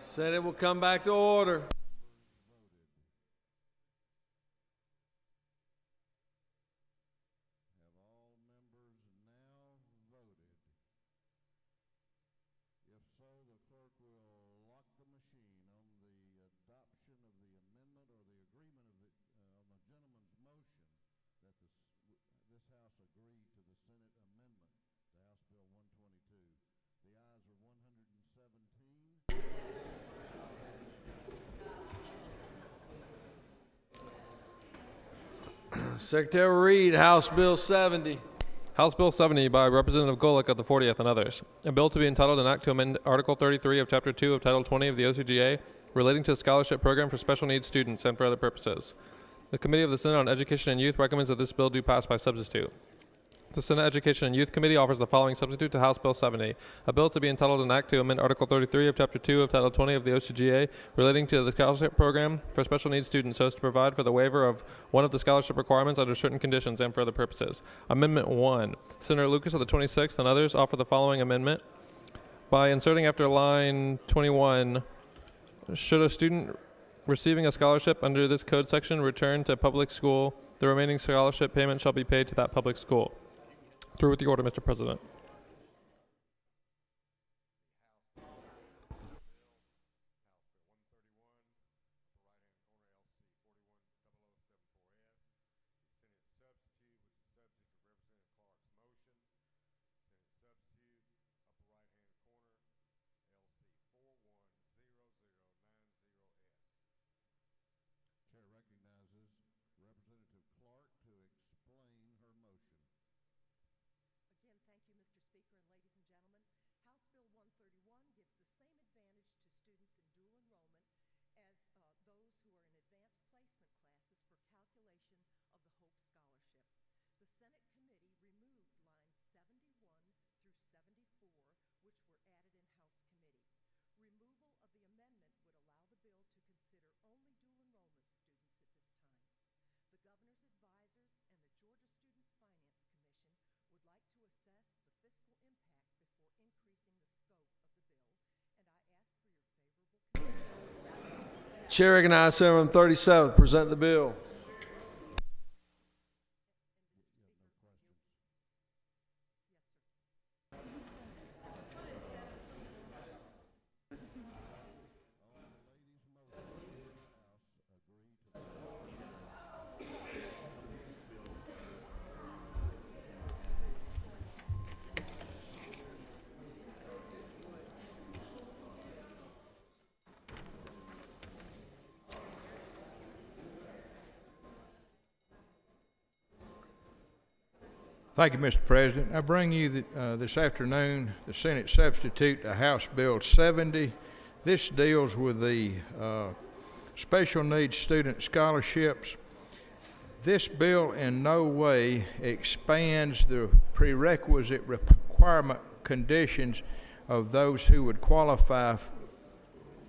Senate will come back to order. Secretary Reed, House Bill 70. House Bill 70 by Representative Golick of the 40th and others. A bill to be entitled an act to amend Article 33 of Chapter 2 of Title 20 of the OCGA relating to the scholarship program for special needs students and for other purposes. The Committee of the Senate on Education and Youth recommends that this bill do pass by substitute. The Senate Education and Youth Committee offers the following substitute to House Bill 70. A bill to be entitled an act to amend Article 33 of Chapter 2 of Title 20 of the OCGA relating to the scholarship program for special needs students so as to provide for the waiver of one of the scholarship requirements under certain conditions and for other purposes. Amendment 1. Senator Lucas of the 26th and others offer the following amendment. By inserting after line 21, should a student receiving a scholarship under this code section return to public school, the remaining scholarship payment shall be paid to that public school. Through with the order, Mr. President. Chair recognizes Senator from 37th. Present the bill. Thank you, Mr. President. I bring you this afternoon the Senate substitute to House Bill 70. This deals with the special needs student scholarships. This bill in no way expands the prerequisite requirement conditions of those who would qualify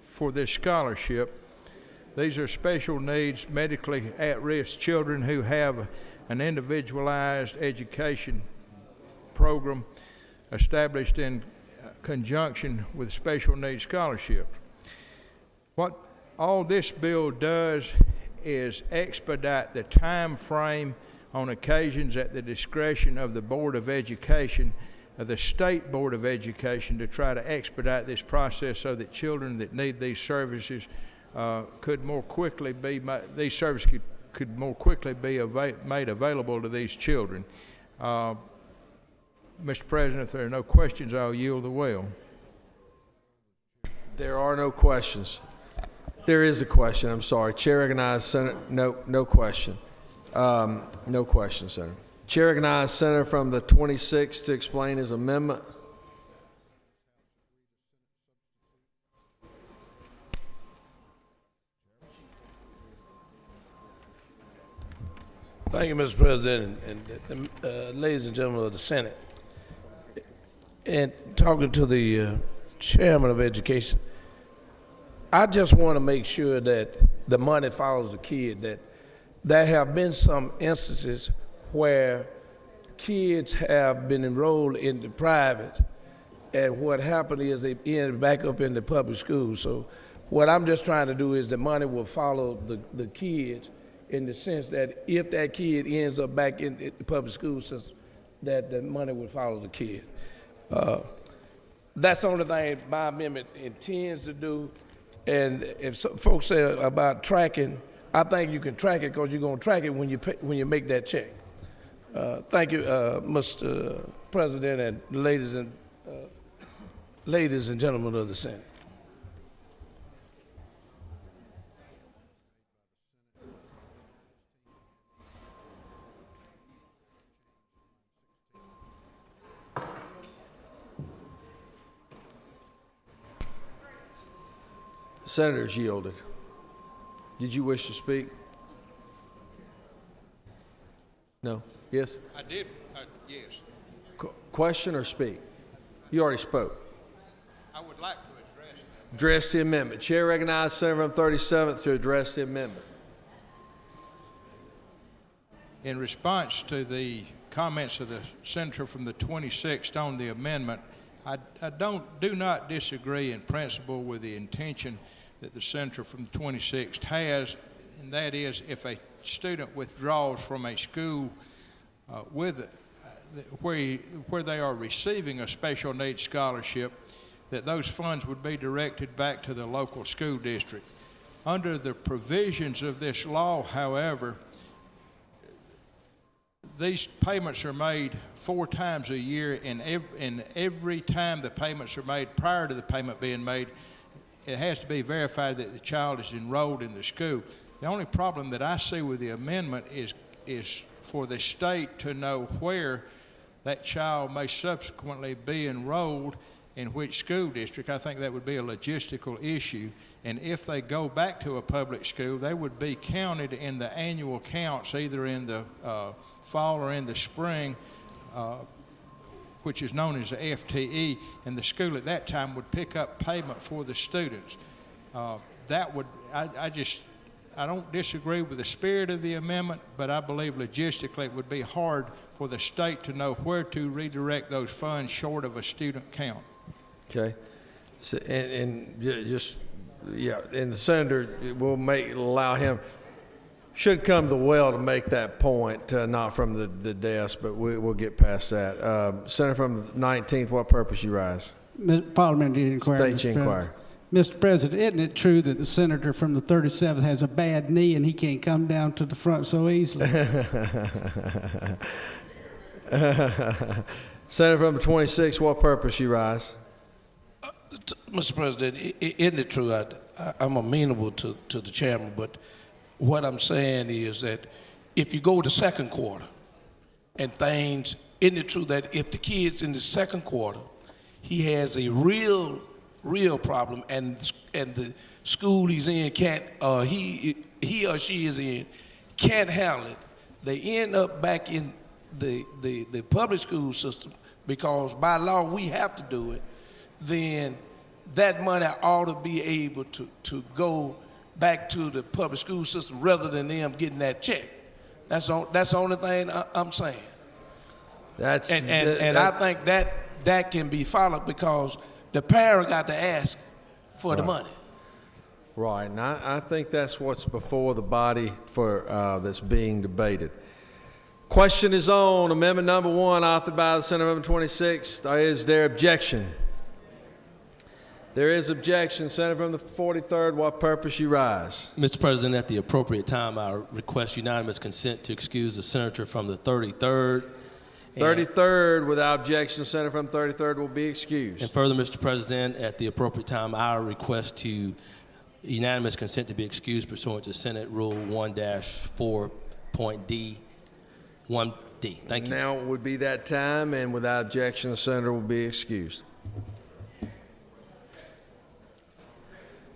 for this scholarship. These are special needs, medically at-risk children who have an individualized education program established in conjunction with special needs scholarships. What all this bill does is expedite the time frame on occasions at the discretion of the Board of Education, the State Board of Education, to try to expedite this process so that children that need these services could more quickly be could more quickly be made available to these children. Mr. President, if there are no questions, I'll yield the well. There are no questions. There is a question. I'm sorry. Chair recognizes Senator. No question. No question, Senator. Chair recognizes Senator from the 26th to explain his amendment. Thank you, Mr. President, and ladies and gentlemen of the Senate. And talking to the Chairman of Education, I just want to make sure that the money follows the kid, that there have been some instances where kids have been enrolled in the private and what happened is they ended back up in the public schools. So what I'm just trying to do is the money will follow the kids in the sense that if that kid ends up back in the public school system, that the money will follow the kid. That's the only thing my amendment intends to do. And if folks say about tracking, I think you can track it because you're going to track it when you make that check. Thank you, Mr. President, and ladies and gentlemen of the Senate. Senators yielded. Did you wish to speak? No? Yes? I did, yes. Question or speak? You already spoke. I would like to address that. Address the amendment. Chair recognizes Senator from 37th to address the amendment. In response to the comments of the senator from the 26th on the amendment, I do not disagree in principle with the intention that the senator from the 26th has, and that is if a student withdraws from a school where they are receiving a special needs scholarship, that those funds would be directed back to the local school district. Under the provisions of this law, however, these payments are made 4 times a year, and every time the payments are made prior to the payment being made, it has to be verified that the child is enrolled in the school. The only problem that I see with the amendment is for the state to know where that child may subsequently be enrolled in which school district. I think that would be a logistical issue. And if they go back to a public school, they would be counted in the annual counts, either in the fall or in the spring, which is known as the FTE, and the school at that time would pick up payment for the students. I don't disagree with the spirit of the amendment, but I believe logistically it would be hard for the state to know where to redirect those funds short of a student count. Okay. So, and the senator will allow him, should come to the well to make that point, not from the desk, but we'll get past that. Senator from the 19th, what purpose you rise? Parliamentary inquiry. State inquiry. Mr. President, isn't it true that the senator from the 37th has a bad knee and he can't come down to the front so easily? Senator from the 26th, what purpose you rise? Mr. President, isn't it true? I'm amenable to the chairman, but what I'm saying is that if you go to second quarter and things, isn't it true that if the kid's in the second quarter, he has a real problem, and the school he's in can't, he or she is in, can't handle it, they end up back in the public school system because by law we have to do it, then that money ought to be able to go back to the public school system rather than them getting that check. That's the only thing I'm saying. I think that can be followed because the parent got to ask for the money. Right, and I think that's what's before the body for that's being debated. Question is on amendment number 1, authored by the Senator from 26. Is there objection? There is objection. Senator from the 43rd, what purpose you rise? Mr. President, at the appropriate time, I request unanimous consent to excuse the senator from the 33rd. 33rd, without objection, senator from 33rd will be excused. And further, Mr. President, at the appropriate time, I request to unanimous consent to be excused pursuant to Senate Rule 1-4.D, 1D. Thank you. Now would be that time, and without objection, the senator will be excused.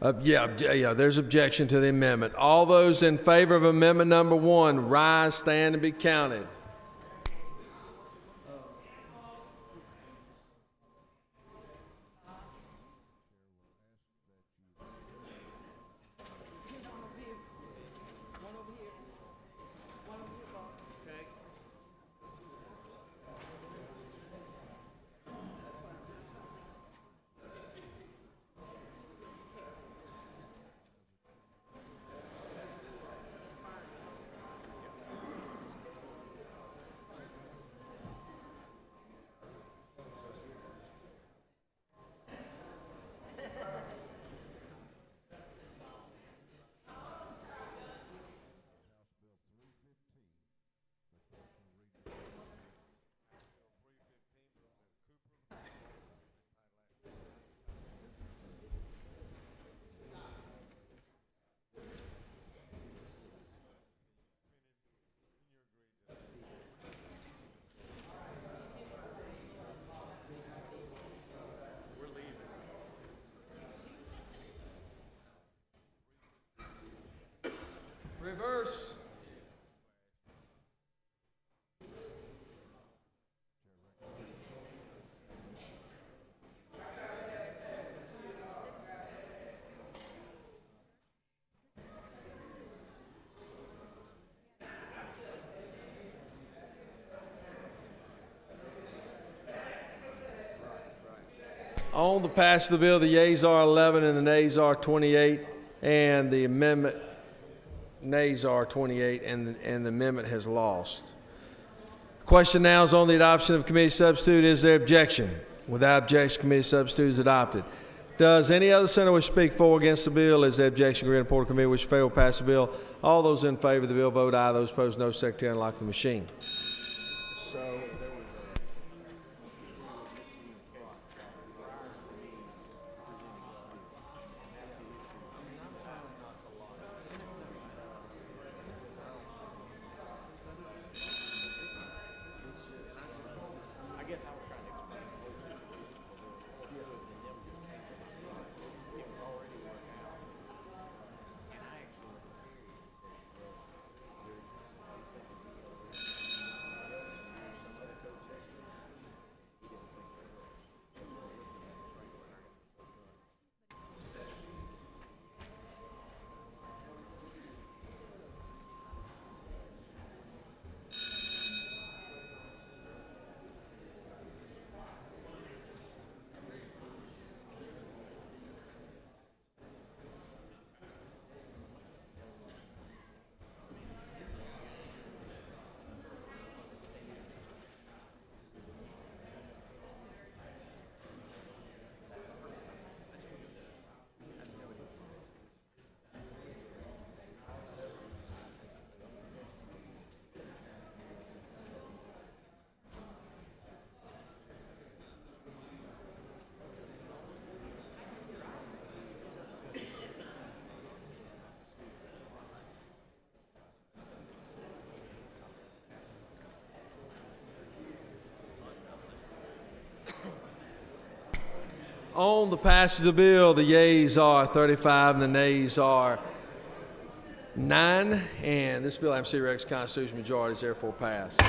There's objection to the amendment. All those in favor of amendment number 1, rise, stand, and be counted. On the pass of the bill, the yeas are 11 and the nays are 28, and the amendment nays are 28, and the amendment has lost. The question now is on the adoption of committee substitute. Is there objection? Without objection, committee substitute is adopted. Does any other senator wish to speak for or against the bill? Is there objection? Agree to report of committee which fail to pass the bill. All those in favor of the bill vote aye. Those opposed no. Secretary, unlock the machine. On the passage of the bill, the yeas are 35 and the nays are 9. And this bill, MC Rex Constitution majority, is therefore passed.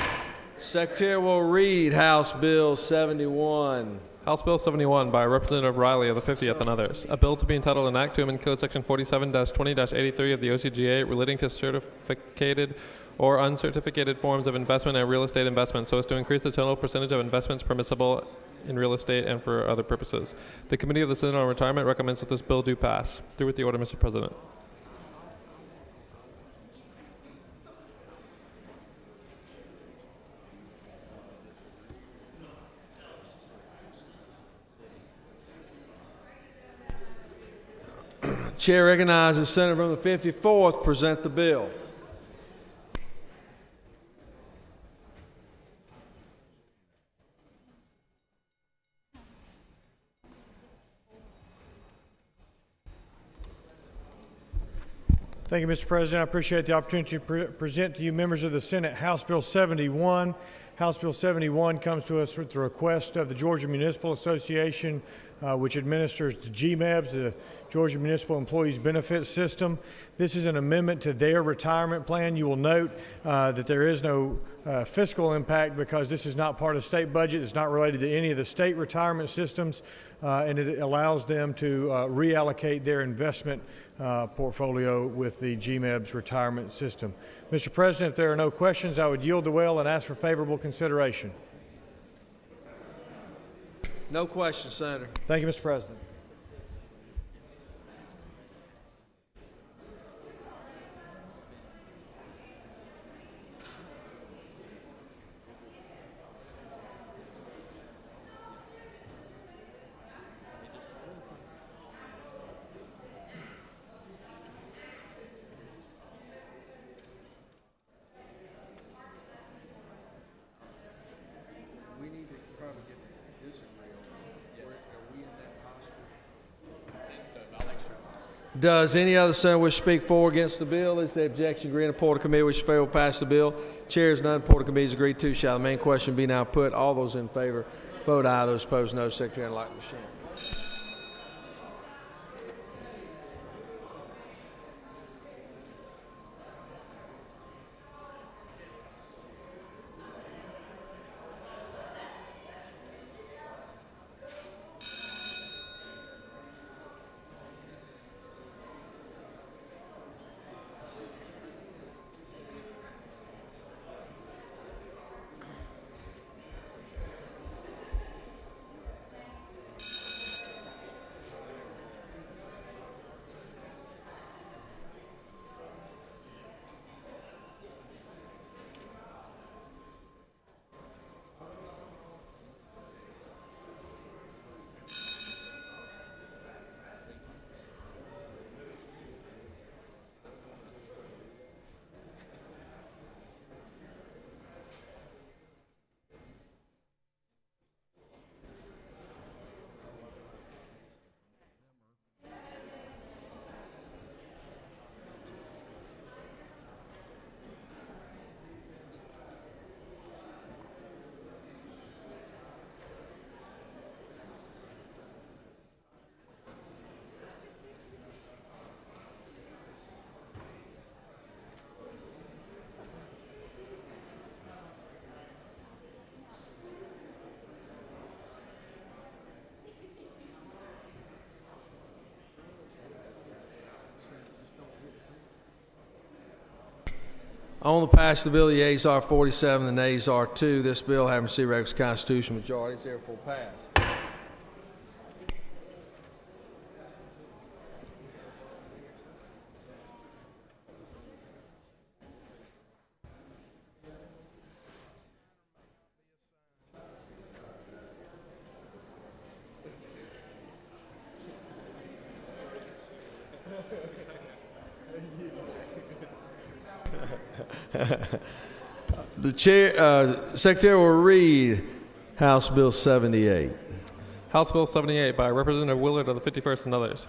Secretary will read House Bill 71. House Bill 71 by Representative Riley of the 50th and others. A bill to be entitled an act to amend Code Section 47-20-83 of the OCGA relating to certificated or uncertificated forms of investment and real estate investments so as to increase the total percentage of investments permissible in real estate and for other purposes. The Committee of the Senate on Retirement recommends that this bill do pass. Through with the order, Mr. President. Chair recognizes Senator from the 54th present the bill. Thank you, Mr. President. I appreciate the opportunity to present to you, members of the Senate, House Bill 71. House Bill 71 comes to us with the request of the Georgia Municipal Association, which administers the GMEBs, the Georgia Municipal Employees Benefit System. This is an amendment to their retirement plan. You will note that there is no fiscal impact because this is not part of the state budget. It's not related to any of the state retirement systems, and it allows them to reallocate their investment portfolio with the GMEB's retirement system. Mr. President, if there are no questions, I would yield the well and ask for favorable consideration. No questions, Senator. Thank you, Mr. President. Does any other senator wish to speak for or against the bill? Is there objection? Agree in the report of committee which fail to pass the bill. Chair is none. Report of committee is agreed to. Shall the main question be now put? All those in favor vote aye. Those opposed no. Secretary, unlock the machine. On the passage of the bill, the yeas are 47, the nays are 2. This bill, having received requisite constitutional majority, is therefore passed. The Secretary will read House Bill 78. House Bill 78 by Representative Willard of the 51st and others.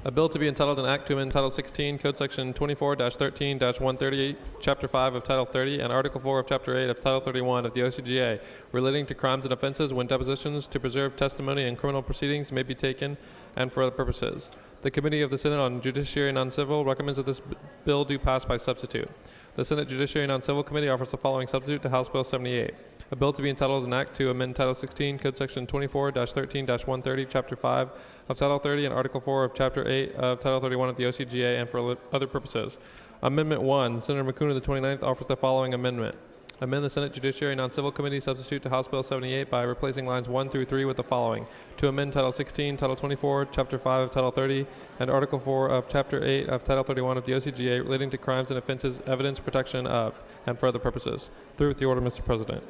A bill to be entitled an act to amend Title 16, Code Section 24-13-138, Chapter 5 of Title 30, and Article 4 of Chapter 8 of Title 31 of the OCGA, relating to crimes and offenses when depositions to preserve testimony in criminal proceedings may be taken, and for other purposes. The Committee of the Senate on Judiciary and Non-Civil recommends that this bill do pass by substitute. The Senate Judiciary and Non-Civil Committee offers the following substitute to House Bill 78. A bill to be entitled an act to amend Title 16, Code Section 24-13-130, Chapter 5 of Title 30, and Article 4 of Chapter 8 of Title 31 of the OCGA, and for other purposes. Amendment 1, Senator McCune of the 29th offers the following amendment. Amend the Senate Judiciary and Non-Civil Committee substitute to House Bill 78 by replacing lines 1 through 3 with the following. To amend Title 16, Title 24, Chapter 5 of Title 30, and Article 4 of Chapter 8 of Title 31 of the OCGA relating to crimes and offenses, evidence protection of, and for other purposes. Through with the order, Mr. President.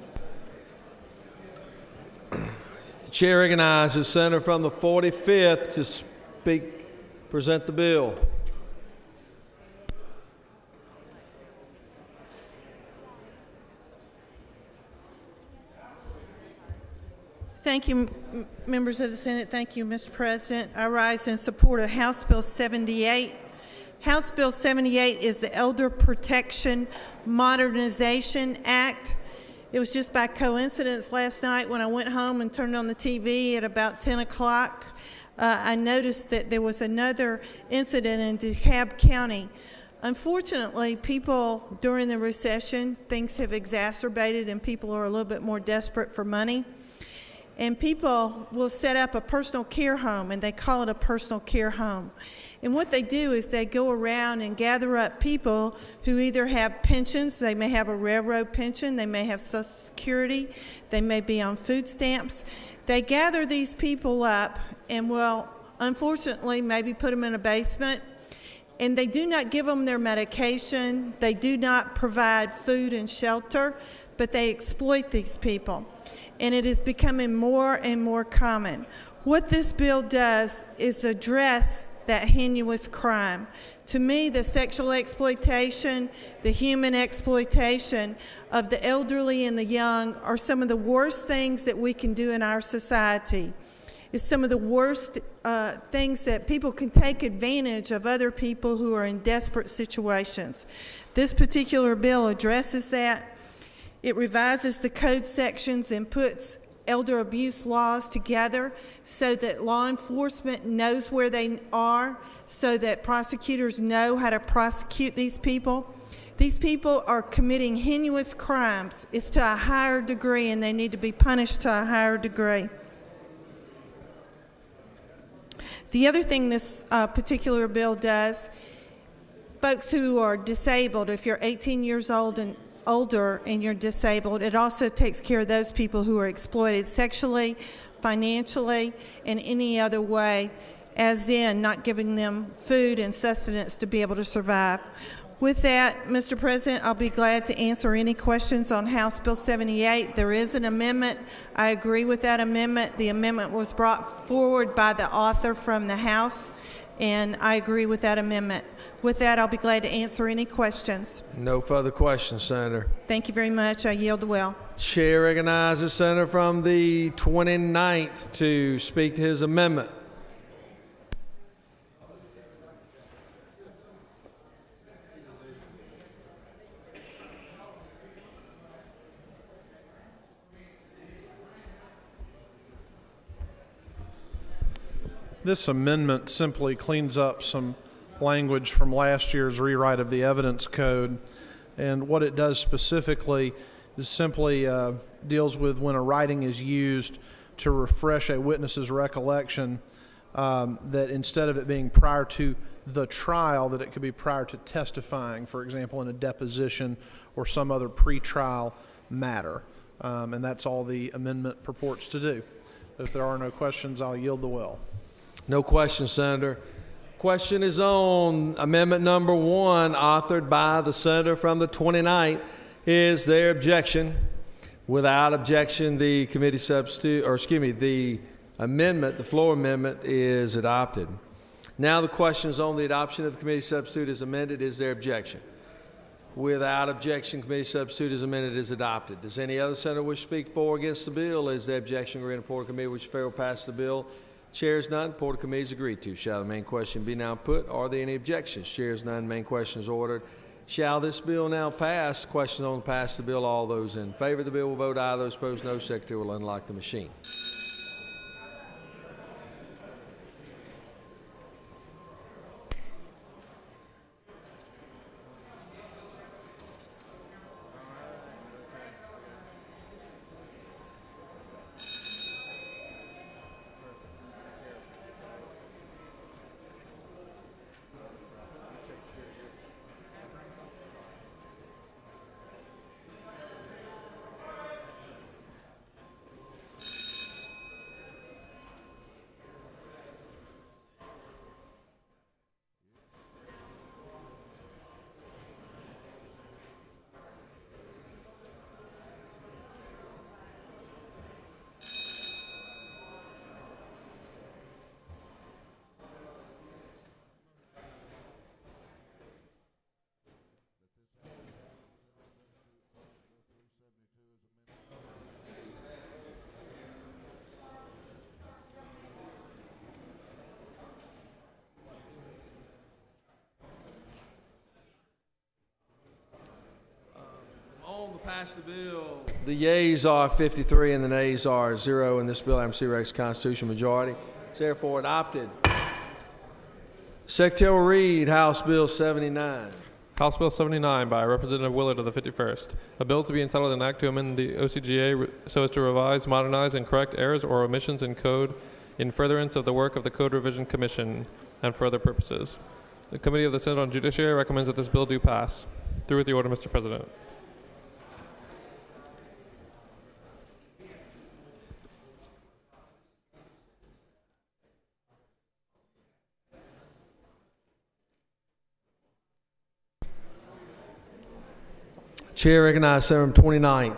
Chair recognizes the senator from the 45th to present the bill. Thank you, members of the Senate. Thank you, Mr. President. I rise in support of House Bill 78. House Bill 78 is the Elder Protection Modernization Act. It was just by coincidence last night when I went home and turned on the TV at about 10 o'clock. I noticed that there was another incident in DeKalb County. Unfortunately, people during the recession, things have exacerbated and people are a little bit more desperate for money. And people will set up a personal care home, and they call it a personal care home. And what they do is they go around and gather up people who either have pensions, they may have a railroad pension, they may have Social Security, they may be on food stamps. They gather these people up and will, unfortunately, maybe put them in a basement, and they do not give them their medication, they do not provide food and shelter, but they exploit these people. And it is becoming more and more common. What this bill does is address that heinous crime. To me, the sexual exploitation, the human exploitation of the elderly and the young are some of the worst things that we can do in our society. It's some of the worst things that people can take advantage of other people who are in desperate situations. This particular bill addresses that. It revises the code sections and puts elder abuse laws together so that law enforcement knows where they are, so that prosecutors know how to prosecute these people. These people are committing heinous crimes. It's to a higher degree, and they need to be punished to a higher degree. The other thing this particular bill does, folks who are disabled, if you're 18 years old and older and you're disabled, it also takes care of those people who are exploited sexually, financially, and any other way, as in not giving them food and sustenance to be able to survive. With that, Mr. President, I'll be glad to answer any questions on House Bill 78. There is an amendment. I agree with that amendment. The amendment was brought forward by the author from the House, and I agree with that amendment. With that, I'll be glad to answer any questions. No further questions, Senator. Thank you very much. I yield the well. Chair recognizes the senator from the 29th to speak to his amendment. This amendment simply cleans up some language from last year's rewrite of the evidence code, and what it does specifically is simply deals with when a writing is used to refresh a witness's recollection that instead of it being prior to the trial, that it could be prior to testifying, for example, in a deposition or some other pretrial matter. And that's all the amendment purports to do. If there are no questions, I'll yield the will. No question, Senator. Question is on amendment number 1, authored by the senator from the 29th. Is there objection? Without objection, the committee substitute, or excuse me, the amendment, the floor amendment is adopted. Now the question is on the adoption of the committee substitute as amended. Is there objection? Without objection, committee substitute as amended is adopted. Does any other senator wish to speak for or against the bill? Is there objection? Agreed to report of committee which fail pass the bill. Chairs none. Report of committee is agreed to. Shall the main question be now put? Are there any objections? Chairs none. Main question is ordered. Shall this bill now pass? Question on pass the bill. All those in favor of the bill will vote aye. Those opposed, no. Secretary will unlock the machine. Pass the bill. The yeas are 53 and the nays are 0, and this bill MC Rex constitutional majority. It's therefore adopted. Secretary will read House Bill 79. House Bill 79 by Representative Willard of the 51st. A bill to be entitled an act to amend the OCGA so as to revise, modernize, and correct errors or omissions in code in furtherance of the work of the Code Revision Commission and for other purposes. The Committee of the Senate on Judiciary recommends that this bill do pass. Through with the order, Mr. President. Chair recognizes Senator from 29th.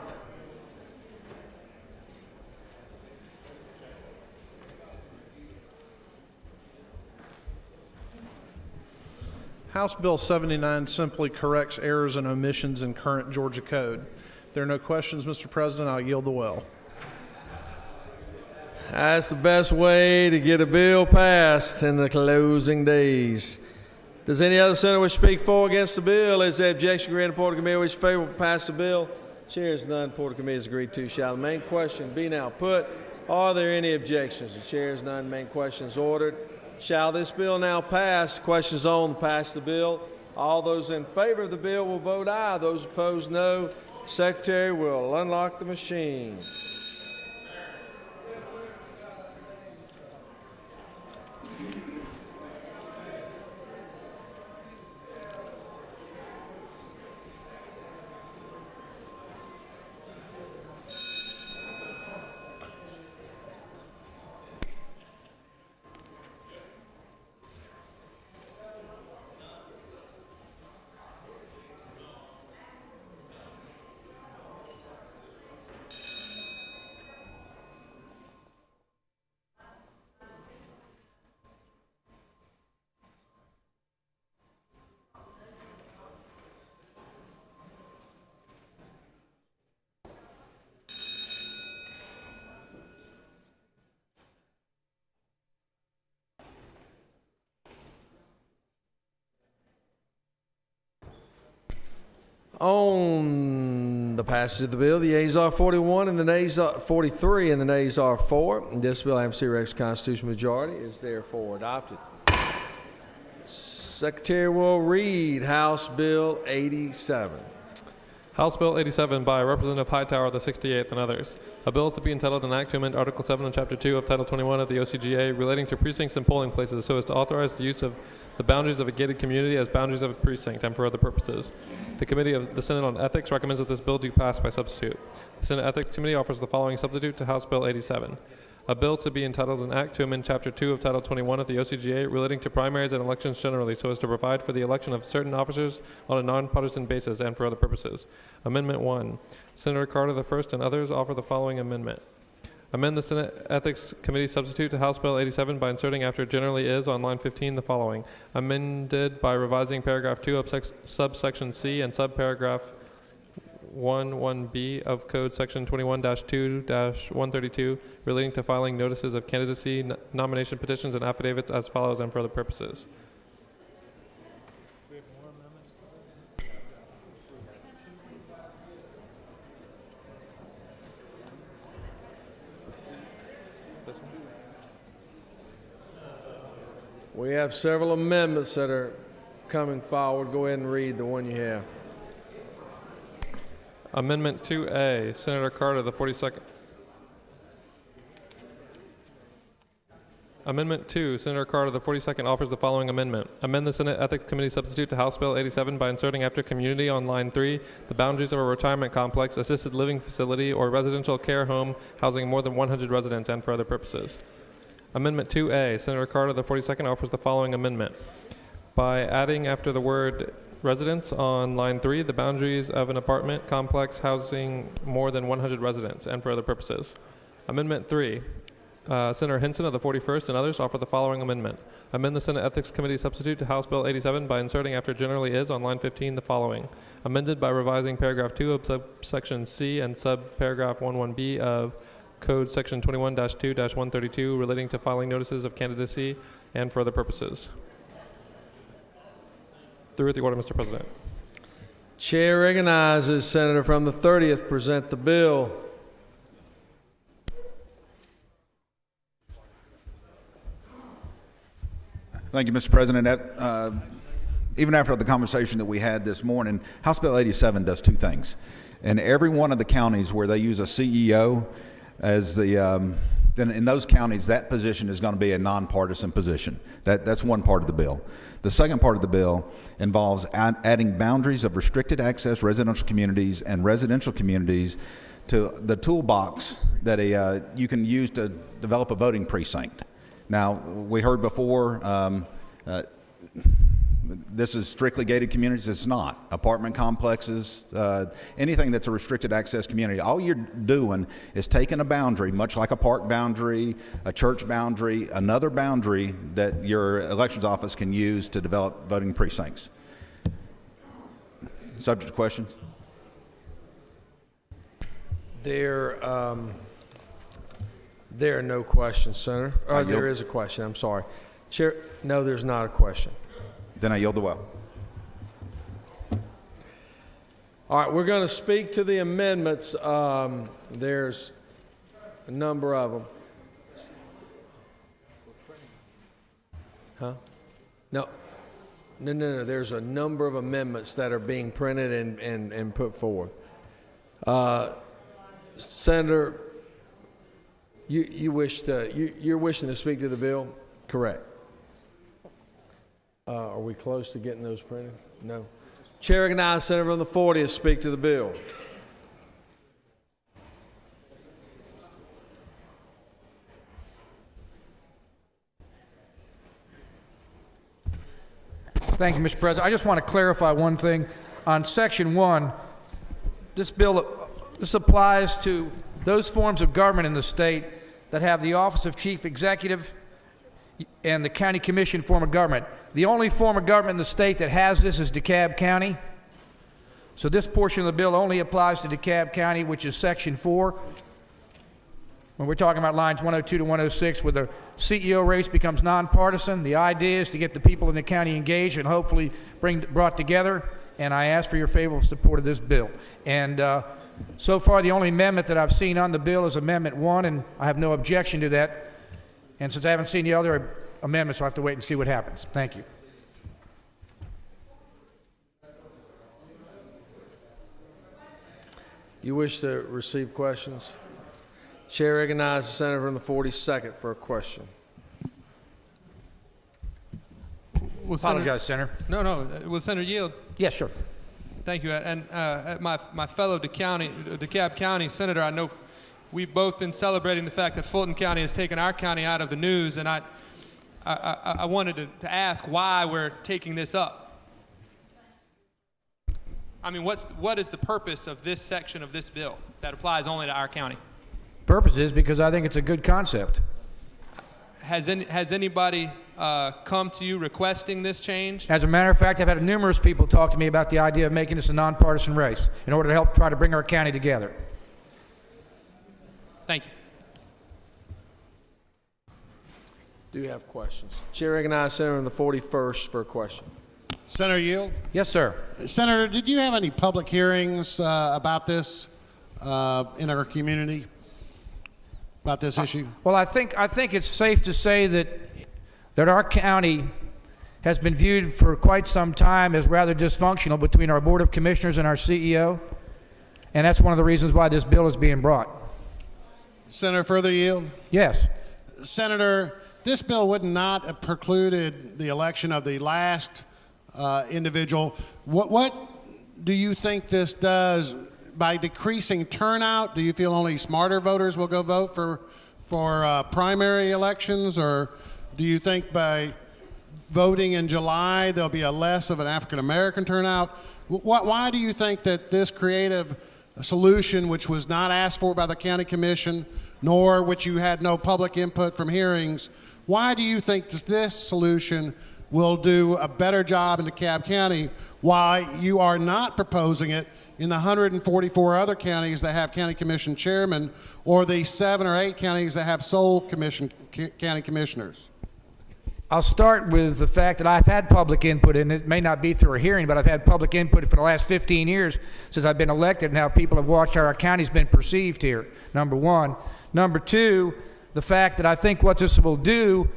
House Bill 79 simply corrects errors and omissions in current Georgia Code. If there are no questions, Mr. President, I'll yield the will. That's the best way to get a bill passed in the closing days. Does any other senator wish to speak for or against the bill? Is there objection? Agreed to report of committee which favor pass the bill? Chairs none. Report of committee is agreed to. Shall the main question be now put? Are there any objections? The chairs none. Main question is ordered. Shall this bill now pass? Questions on pass the bill. All those in favor of the bill will vote aye. Those opposed, no. Secretary will unlock the machine. On the passage of the bill, the yeas are 41 and the nays are 43 and the nays are 4. This bill, MC Rex constitutional majority, is therefore adopted. Secretary will read House Bill 87. House Bill 87 by Representative Hightower of the 68th and others. A bill to be entitled an act to amend Article 7 of Chapter 2 of Title 21 of the OCGA relating to precincts and polling places so as to authorize the use of the boundaries of a gated community as boundaries of a precinct and for other purposes. The Committee of the Senate on Ethics recommends that this bill do pass by substitute. The Senate Ethics Committee offers the following substitute to House Bill 87. A bill to be entitled an act to amend Chapter 2 of Title 21 of the OCGA relating to primaries and elections generally so as to provide for the election of certain officers on a nonpartisan basis and for other purposes. Amendment 1. Senator Carter I and others offer the following amendment. Amend the Senate Ethics Committee substitute to House Bill 87 by inserting after generally is on line 15 the following. Amended by revising paragraph 2 of subsection C and subparagraph 1(1)(b) of Code Section 21-2-132 relating to filing notices of candidacy, nomination petitions, and affidavits as follows and for other purposes. We have several amendments that are coming forward. Go ahead and read the one you have. Amendment 2A, Senator Carter, the 42nd. Amendment 2, Senator Carter, the 42nd, offers the following amendment. Amend the Senate Ethics Committee substitute to House Bill 87 by inserting after community on line 3 the boundaries of a retirement complex, assisted living facility, or residential care home housing more than 100 residents and for other purposes. Amendment 2A, Senator Carter, the 42nd, offers the following amendment. By adding after the word residents on line 3 the boundaries of an apartment complex housing more than 100 residents and for other purposes. Amendment 3. Senator Hinson of the 41st and others offer the following amendment. Amend the Senate Ethics Committee substitute to House Bill 87 by inserting after generally is on line 15 the following. Amended by revising paragraph 2 of subsection C and subparagraph 1(1)(b) of Code Section 21-2-132 relating to filing notices of candidacy and for other purposes. Through with the order, Mr. President. Chair recognizes Senator from the 30th present the bill. Thank you, Mr. President. Even after the conversation that we had this morning, House Bill 87 does two things. In every one of the counties where they use a CEO as then in those counties, that position is going to be a nonpartisan position. That's one part of the bill. The second part of the bill involves adding boundaries of restricted access residential communities and residential communities to the toolbox that you can use to develop a voting precinct. Now, we heard before, this is strictly gated communities. It's not. Apartment complexes, anything that's a restricted access community. All you're doing is taking a boundary, much like a park boundary, a church boundary, another boundary that your elections office can use to develop voting precincts. Subject to questions? There are no questions, Senator. There is a question. I'm sorry. Chair, no, there's not a question. Then I yield the well. All right, we're going to speak to the amendments. There's a number of them. Huh? No. There's a number of amendments that are being printed and put forth. Senator, you're wishing to speak to the bill? Correct. Are we close to getting those printed? No. Chair recognizes Senator from the 40th to speak to the bill. Thank you, Mr. President. I just want to clarify one thing. On Section 1, this applies to those forms of government in the state that have the Office of Chief Executive and the County Commission form of government. The only form of government in the state that has this is DeKalb County. So this portion of the bill only applies to DeKalb County, which is Section 4. When we're talking about lines 102 to 106, where the CEO race becomes nonpartisan, the idea is to get the people in the county engaged and hopefully brought together. And I ask for your favorable support of this bill. And so far, the only amendment that I've seen on the bill is Amendment 1, and I have no objection to that. And since I haven't seen the other amendments, I'll have to wait and see what happens. Thank you. You wish to receive questions? Chair recognizes the senator from the 42nd for a question. Will Apologize, Senator. No. Will Senator yield? Yes, sure. Thank you. And my fellow DeKalb County Senator, I know we've both been celebrating the fact that Fulton County has taken our county out of the news, and I wanted to ask why we're taking this up. I mean, what is the purpose of this section of this bill that applies only to our county? Purpose is because I think it's a good concept. Has anybody come to you requesting this change? As a matter of fact, I've had numerous people talk to me about the idea of making this a nonpartisan race in order to help try to bring our county together. Thank you. Do you have questions? Chair recognizes Senator in the 41st for a question. Senator Yield? Yes, sir. Senator, did you have any public hearings about this in our community, about this issue? Well, I think it's safe to say that our county has been viewed for quite some time as rather dysfunctional between our Board of Commissioners and our CEO, and that's one of the reasons why this bill is being brought. Senator, further yield? Yes. Senator, this bill would not have precluded the election of the last individual. What do you think this does by decreasing turnout? Do you feel only smarter voters will go vote for primary elections, or do you think by voting in July there'll be a less of an African American turnout? Why do you think that this creative solution, which was not asked for by the county commission, nor which you had no public input from hearings, why do you think this solution will do a better job in DeKalb County, why you are not proposing it in the 144 other counties that have county commission chairmen, or the 7 or 8 counties that have sole county commissioners? I'll start with the fact that I've had public input, and it may not be through a hearing, but I've had public input for the last 15 years since I've been elected, and how people have watched how our county's been perceived here, number one. Number two, the fact that I think what this will do,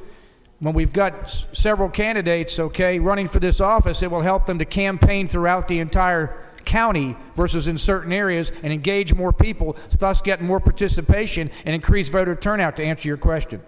when we've got several candidates, running for this office, it will help them to campaign throughout the entire county versus in certain areas and engage more people, thus getting more participation and increase voter turnout, to answer your question.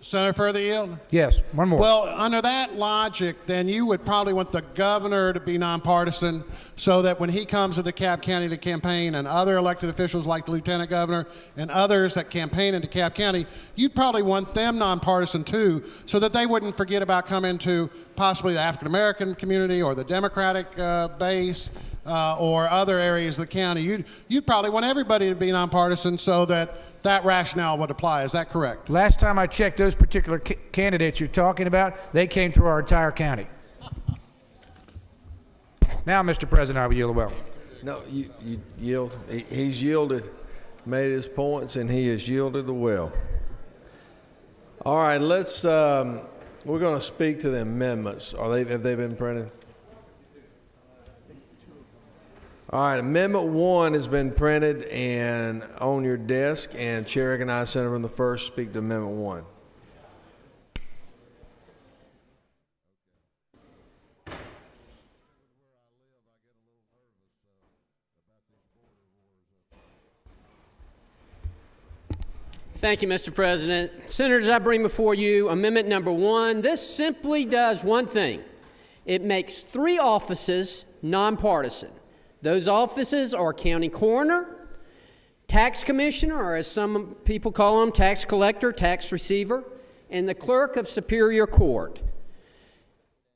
Senator, further yield? Yes, one more. Well, under that logic, then you would probably want the governor to be nonpartisan so that when he comes to DeKalb County to campaign, and other elected officials like the lieutenant governor and others that campaign in DeKalb County, you'd probably want them nonpartisan too, so that they wouldn't forget about coming to possibly the African American community or the Democratic base or other areas of the county. You'd probably want everybody to be nonpartisan so that rationale would apply. Is that correct? Last time I checked, those particular candidates you're talking about, they came through our entire county. Now, Mr. President, I will yield well. No, you yield. He's yielded, made his points, and he has yielded the well. All right, we're going to speak to the amendments. Have they been printed? All right, Amendment 1 has been printed and on your desk, and Chair recognizes Senator from the 1st speak to Amendment 1. Thank you, Mr. President. Senators, I bring before you Amendment number 1. This simply does one thing. It makes 3 offices nonpartisan. Those offices are county coroner, tax commissioner, or as some people call them, tax collector, tax receiver, and the clerk of superior court.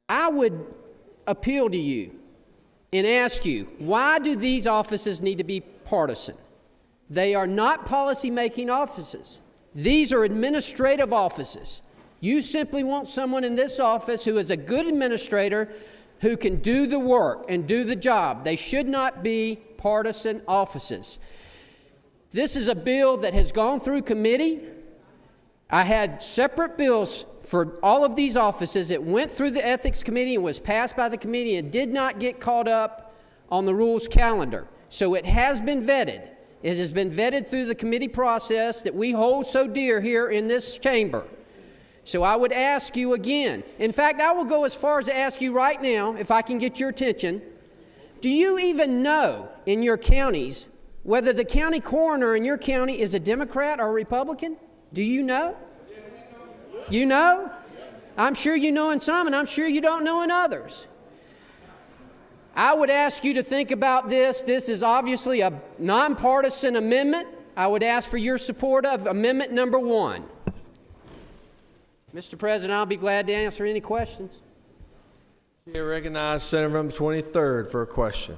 I would appeal to you and ask you, why do these offices need to be partisan? They are not policy-making offices. These are administrative offices. You simply want someone in this office who is a good administrator who can do the work and do the job. They should not be partisan offices. This is a bill that has gone through committee. I had separate bills for all of these offices. It went through the Ethics Committee and was passed by the committee and did not get caught up on the rules calendar. So it has been vetted. It has been vetted through the committee process that we hold so dear here in this chamber. So I would ask you again. In fact, I will go as far as to ask you right now, if I can get your attention, do you even know in your counties whether the county coroner in your county is a Democrat or a Republican? Do you know? You know? I'm sure you know in some, and I'm sure you don't know in others. I would ask you to think about this. This is obviously a nonpartisan amendment. I would ask for your support of Amendment number 1. Mr. President, I'll be glad to answer any questions. Chair recognizes Senator from the 23rd for a question.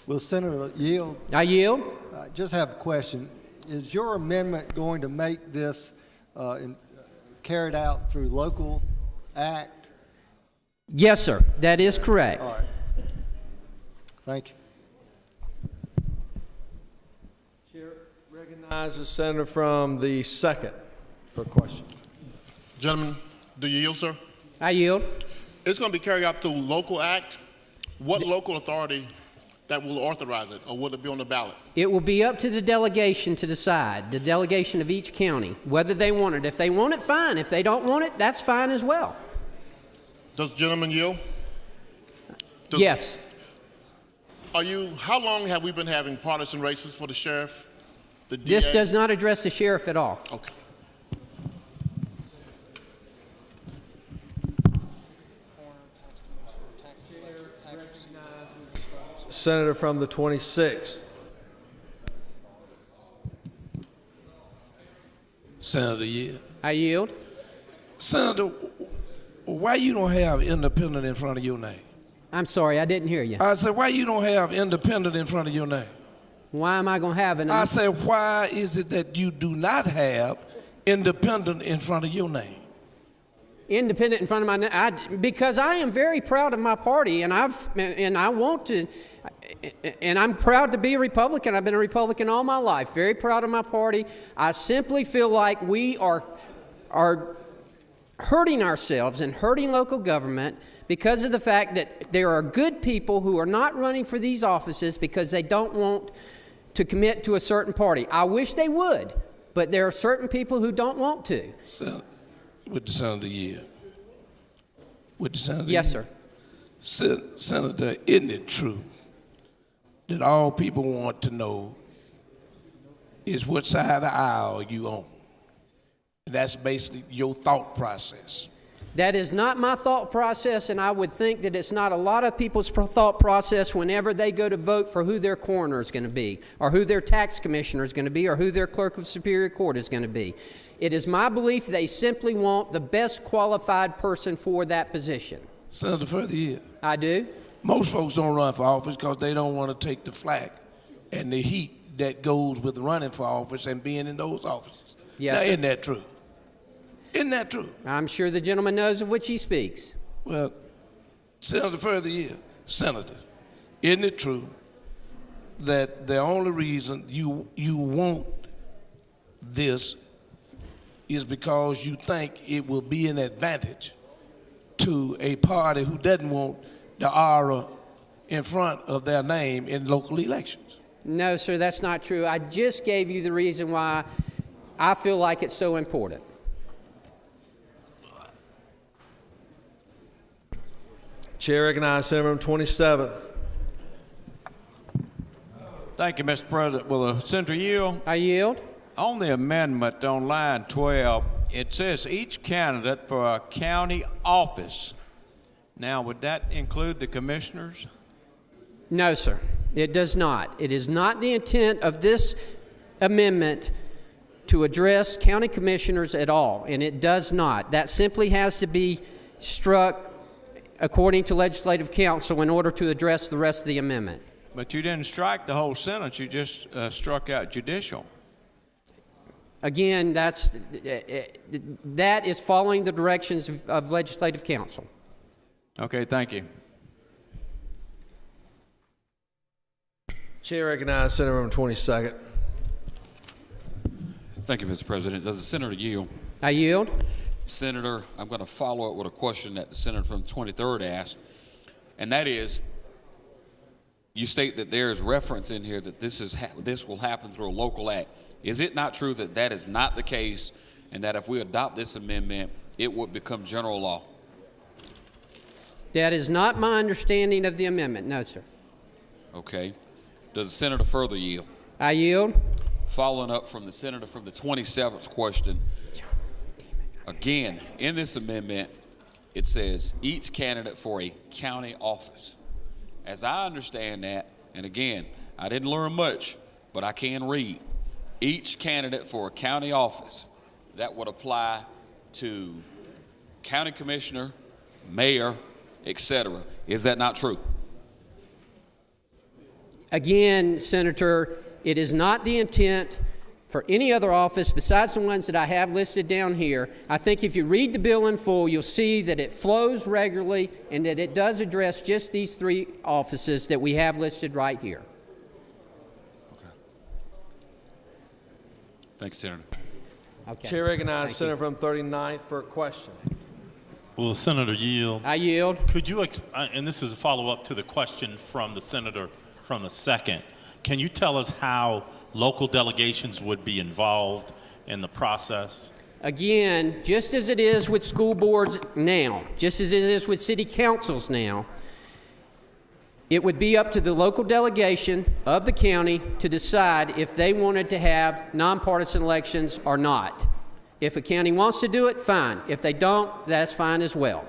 Will Senator yield? I yield. I just have a question. Is your amendment going to make this carried out through local act? Yes, sir. That is correct. All right. Thank you. Chair recognizes Senator from the 2nd for a question. Gentlemen, do you yield, sir? I yield. It's going to be carried out through local act. What local authority that will authorize it, or will it be on the ballot? It will be up to the delegation to decide, the delegation of each county, whether they want it. If they want it, fine. If they don't want it, that's fine as well. Does the gentleman yield? Yes. How long have we been having partisan races for the sheriff, the DA? This does not address the sheriff at all. Okay. Senator from the 26th. Senator, yeah. I yield. Senator, why you don't have independent in front of your name? I'm sorry, I didn't hear you. I said, why you don't have independent in front of your name? Why am I going to have an... I said, why is it that you do not have independent in front of your name? Independent in front of my name? Because I am very proud of my party, and I want to... And I'm proud to be a Republican. I've been a Republican all my life. Very proud of my party. I simply feel like we are hurting ourselves and hurting local government because of the fact that there are good people who are not running for these offices because they don't want to commit to a certain party. I wish they would, but there are certain people who don't want to. So, with the Senator, yeah. With the Senator, yes, sir. Senator, isn't it true that all people want to know is what side of the aisle you on? That's basically your thought process. That is not my thought process, and I would think that it's not a lot of people's thought process whenever they go to vote for who their coroner is going to be, or who their tax commissioner is going to be, or who their clerk of superior court is going to be. It is my belief they simply want the best qualified person for that position. Senator, further here. I do. Most folks don't run for office because they don't want to take the flack and the heat that goes with running for office and being in those offices. Yes, now, sir. isn't that true? Isn't that true? I'm sure the gentleman knows of which he speaks. Well, Senator, further here. Senator, isn't it true that the only reason you want this is because you think it will be an advantage to a party who doesn't want the aura in front of their name in local elections? No, sir, that's not true. I just gave you the reason why I feel like it's so important. Chair recognizes Senator from 27th. Thank you, Mr. President. Will the Senator yield? I yield. On the amendment on line 12, it says each candidate for a county office. Now, would that include the commissioners? No, sir, it does not. It is not the intent of this amendment to address county commissioners at all, and it does not. That simply has to be struck according to Legislative Council in order to address the rest of the amendment. But you didn't strike the whole sentence. You just struck out judicial. Again, that is following the directions of Legislative Council. Okay, thank you. Chair recognizes Senator from 22nd. Thank you, Mr. President. Does the Senator yield? I yield. Senator, I'm going to follow up with a question that the Senator from the 23rd asked, and that is, you state that there is reference in here that this will happen through a local act. Is it not true that that is not the case, and that if we adopt this amendment, it would become general law? That is not my understanding of the amendment, no, sir. Okay. Does the senator further yield? I yield. Following up from the senator from the 27th question, again, in this amendment, it says each candidate for a county office. As I understand that, and again, I didn't learn much, but I can read. Each candidate for a county office, that would apply to county commissioner, mayor, etc. Is that not true? Again, Senator, it is not the intent for any other office besides the ones that I have listed down here. I think if you read the bill in full, you'll see that it flows regularly and that it does address just these 3 offices that we have listed right here. Okay. Thanks, Senator. Okay. Chair recognizes Senator from 39th for a question. Will the senator yield? I yield. Could you, and this is a follow-up to the question from the senator from the second, can you tell us how local delegations would be involved in the process? Again, just as it is with school boards now, just as it is with city councils now, it would be up to the local delegation of the county to decide if they wanted to have nonpartisan elections or not. If a county wants to do it, fine. If they don't, that's fine as well.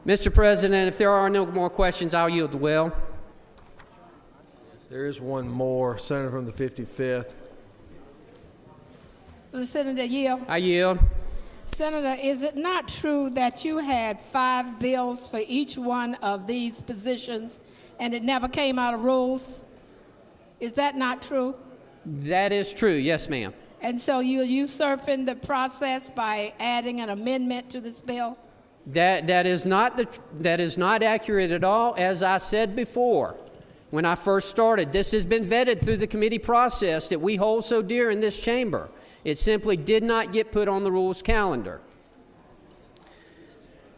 Mr. President, if there are no more questions, I'll yield the will. There is one more. Senator from the 55th. Will the senator yield? I yield. Senator, is it not true that you had 5 bills for each one of these positions and it never came out of rules? Is that not true? That is true, yes, ma'am. And so you're usurping the process by adding an amendment to this bill? That is not accurate at all. As I said before, when I first started, this has been vetted through the committee process that we hold so dear in this chamber. It simply did not get put on the rules calendar.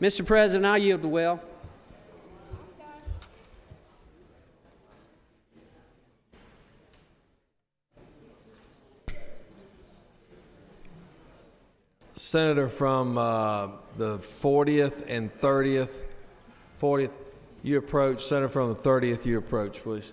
Mr. President, I yield the will. Senator from the 40th and 30th. 40th, you approach. Senator from the 30th, you approach, please.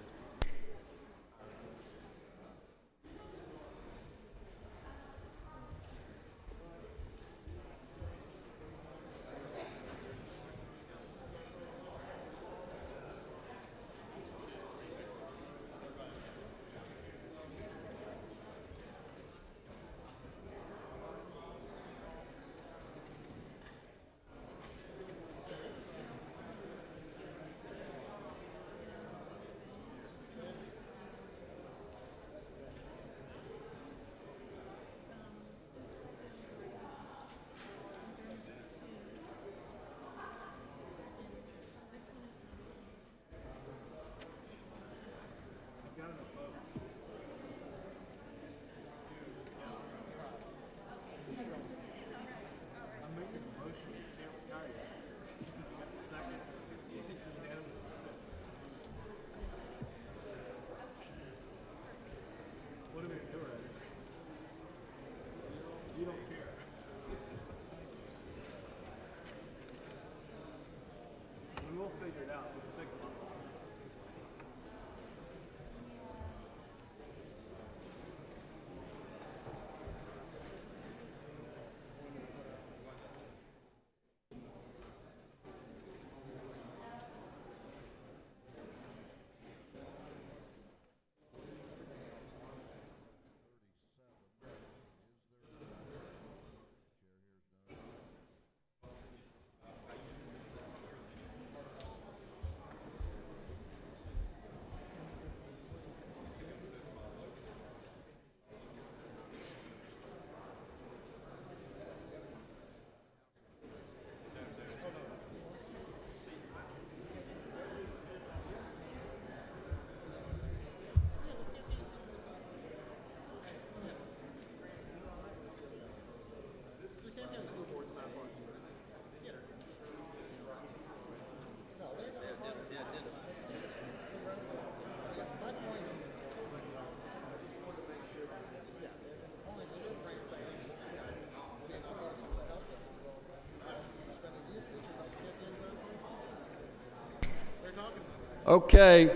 Okay,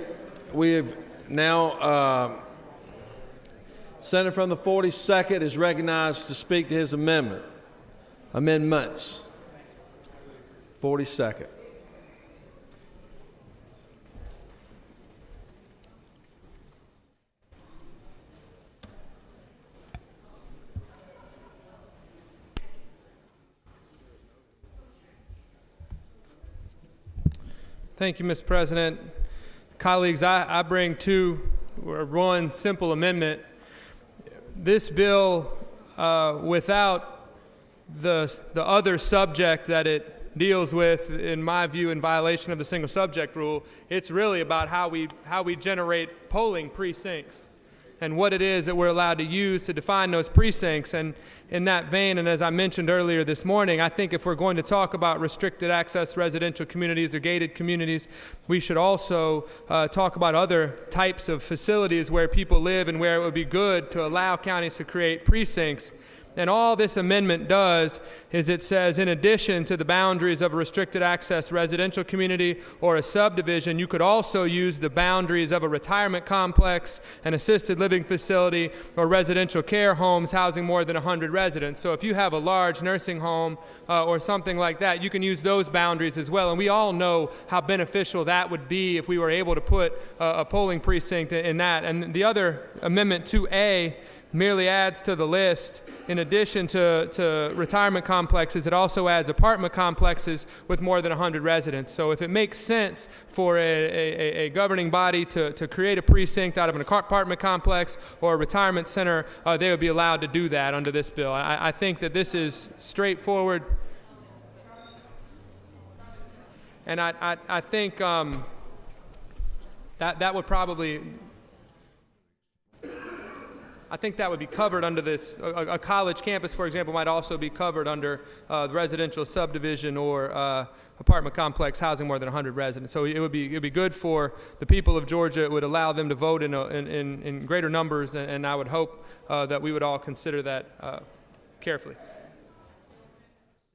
we have now, Senator from the 42nd is recognized to speak to his amendments. 42nd. Thank you, Mr. President. Colleagues, I bring one simple amendment. This bill, without the other subject that it deals with, in my view, in violation of the single subject rule, it's really about how we generate polling precincts and what it is that we're allowed to use to define those precincts. And in that vein, and as I mentioned earlier this morning, I think if we're going to talk about restricted access residential communities or gated communities, we should also talk about other types of facilities where people live and where it would be good to allow counties to create precincts. And all this amendment does is it says, in addition to the boundaries of a restricted access residential community or a subdivision, you could also use the boundaries of a retirement complex, an assisted living facility, or residential care homes housing more than 100 residents. So if you have a large nursing home or something like that, you can use those boundaries as well. And we all know how beneficial that would be if we were able to put a polling precinct in that. And the other amendment 2A merely adds to the list, in addition to retirement complexes, it also adds apartment complexes with more than 100 residents. So if it makes sense for a governing body to create a precinct out of an apartment complex or a retirement center, they would be allowed to do that under this bill. I think that this is straightforward. And I think that would probably... I think that would be covered under this. A college campus, for example, might also be covered under the residential subdivision or apartment complex housing more than 100 residents. So it would be good for the people of Georgia. It would allow them to vote in greater numbers, and I would hope that we would all consider that carefully.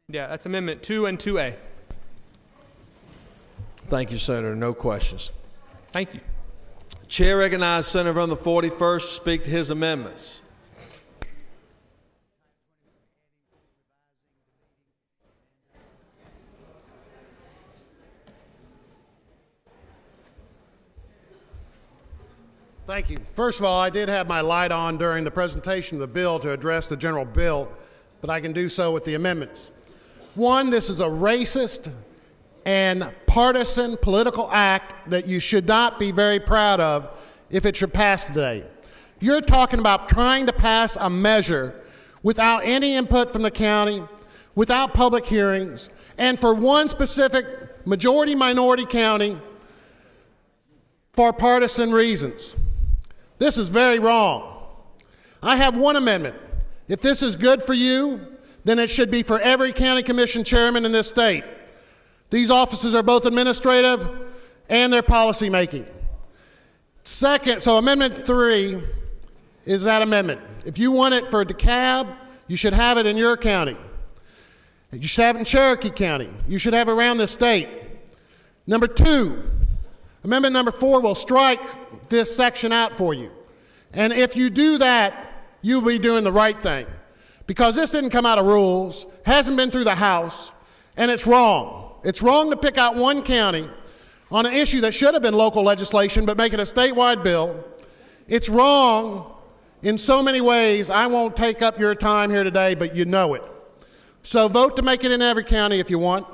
Yeah, that's Amendment 2 and 2A. Thank you, Senator. No questions. Thank you. Chair recognizes Senator from the 41st to speak to his amendments. Thank you. First of all, I did have my light on during the presentation of the bill to address the general bill, but I can do so with the amendments. One, this is a racist and partisan political act that you should not be very proud of if it should pass today. You're talking about trying to pass a measure without any input from the county, without public hearings, and for one specific majority-minority county for partisan reasons. This is very wrong. I have one amendment. If this is good for you, then it should be for every county commission chairman in this state. These offices are both administrative and they're policy making. Second, so Amendment 3 is that amendment. If you want it for DeKalb, you should have it in your county. You should have it in Cherokee County. You should have it around the state. Number 2, Amendment number 4 will strike this section out for you. And if you do that, you'll be doing the right thing. Because this didn't come out of rules, hasn't been through the House, and it's wrong. It's wrong to pick out one county on an issue that should have been local legislation, but make it a statewide bill. It's wrong in so many ways. I won't take up your time here today, but you know it. So vote to make it in every county if you want.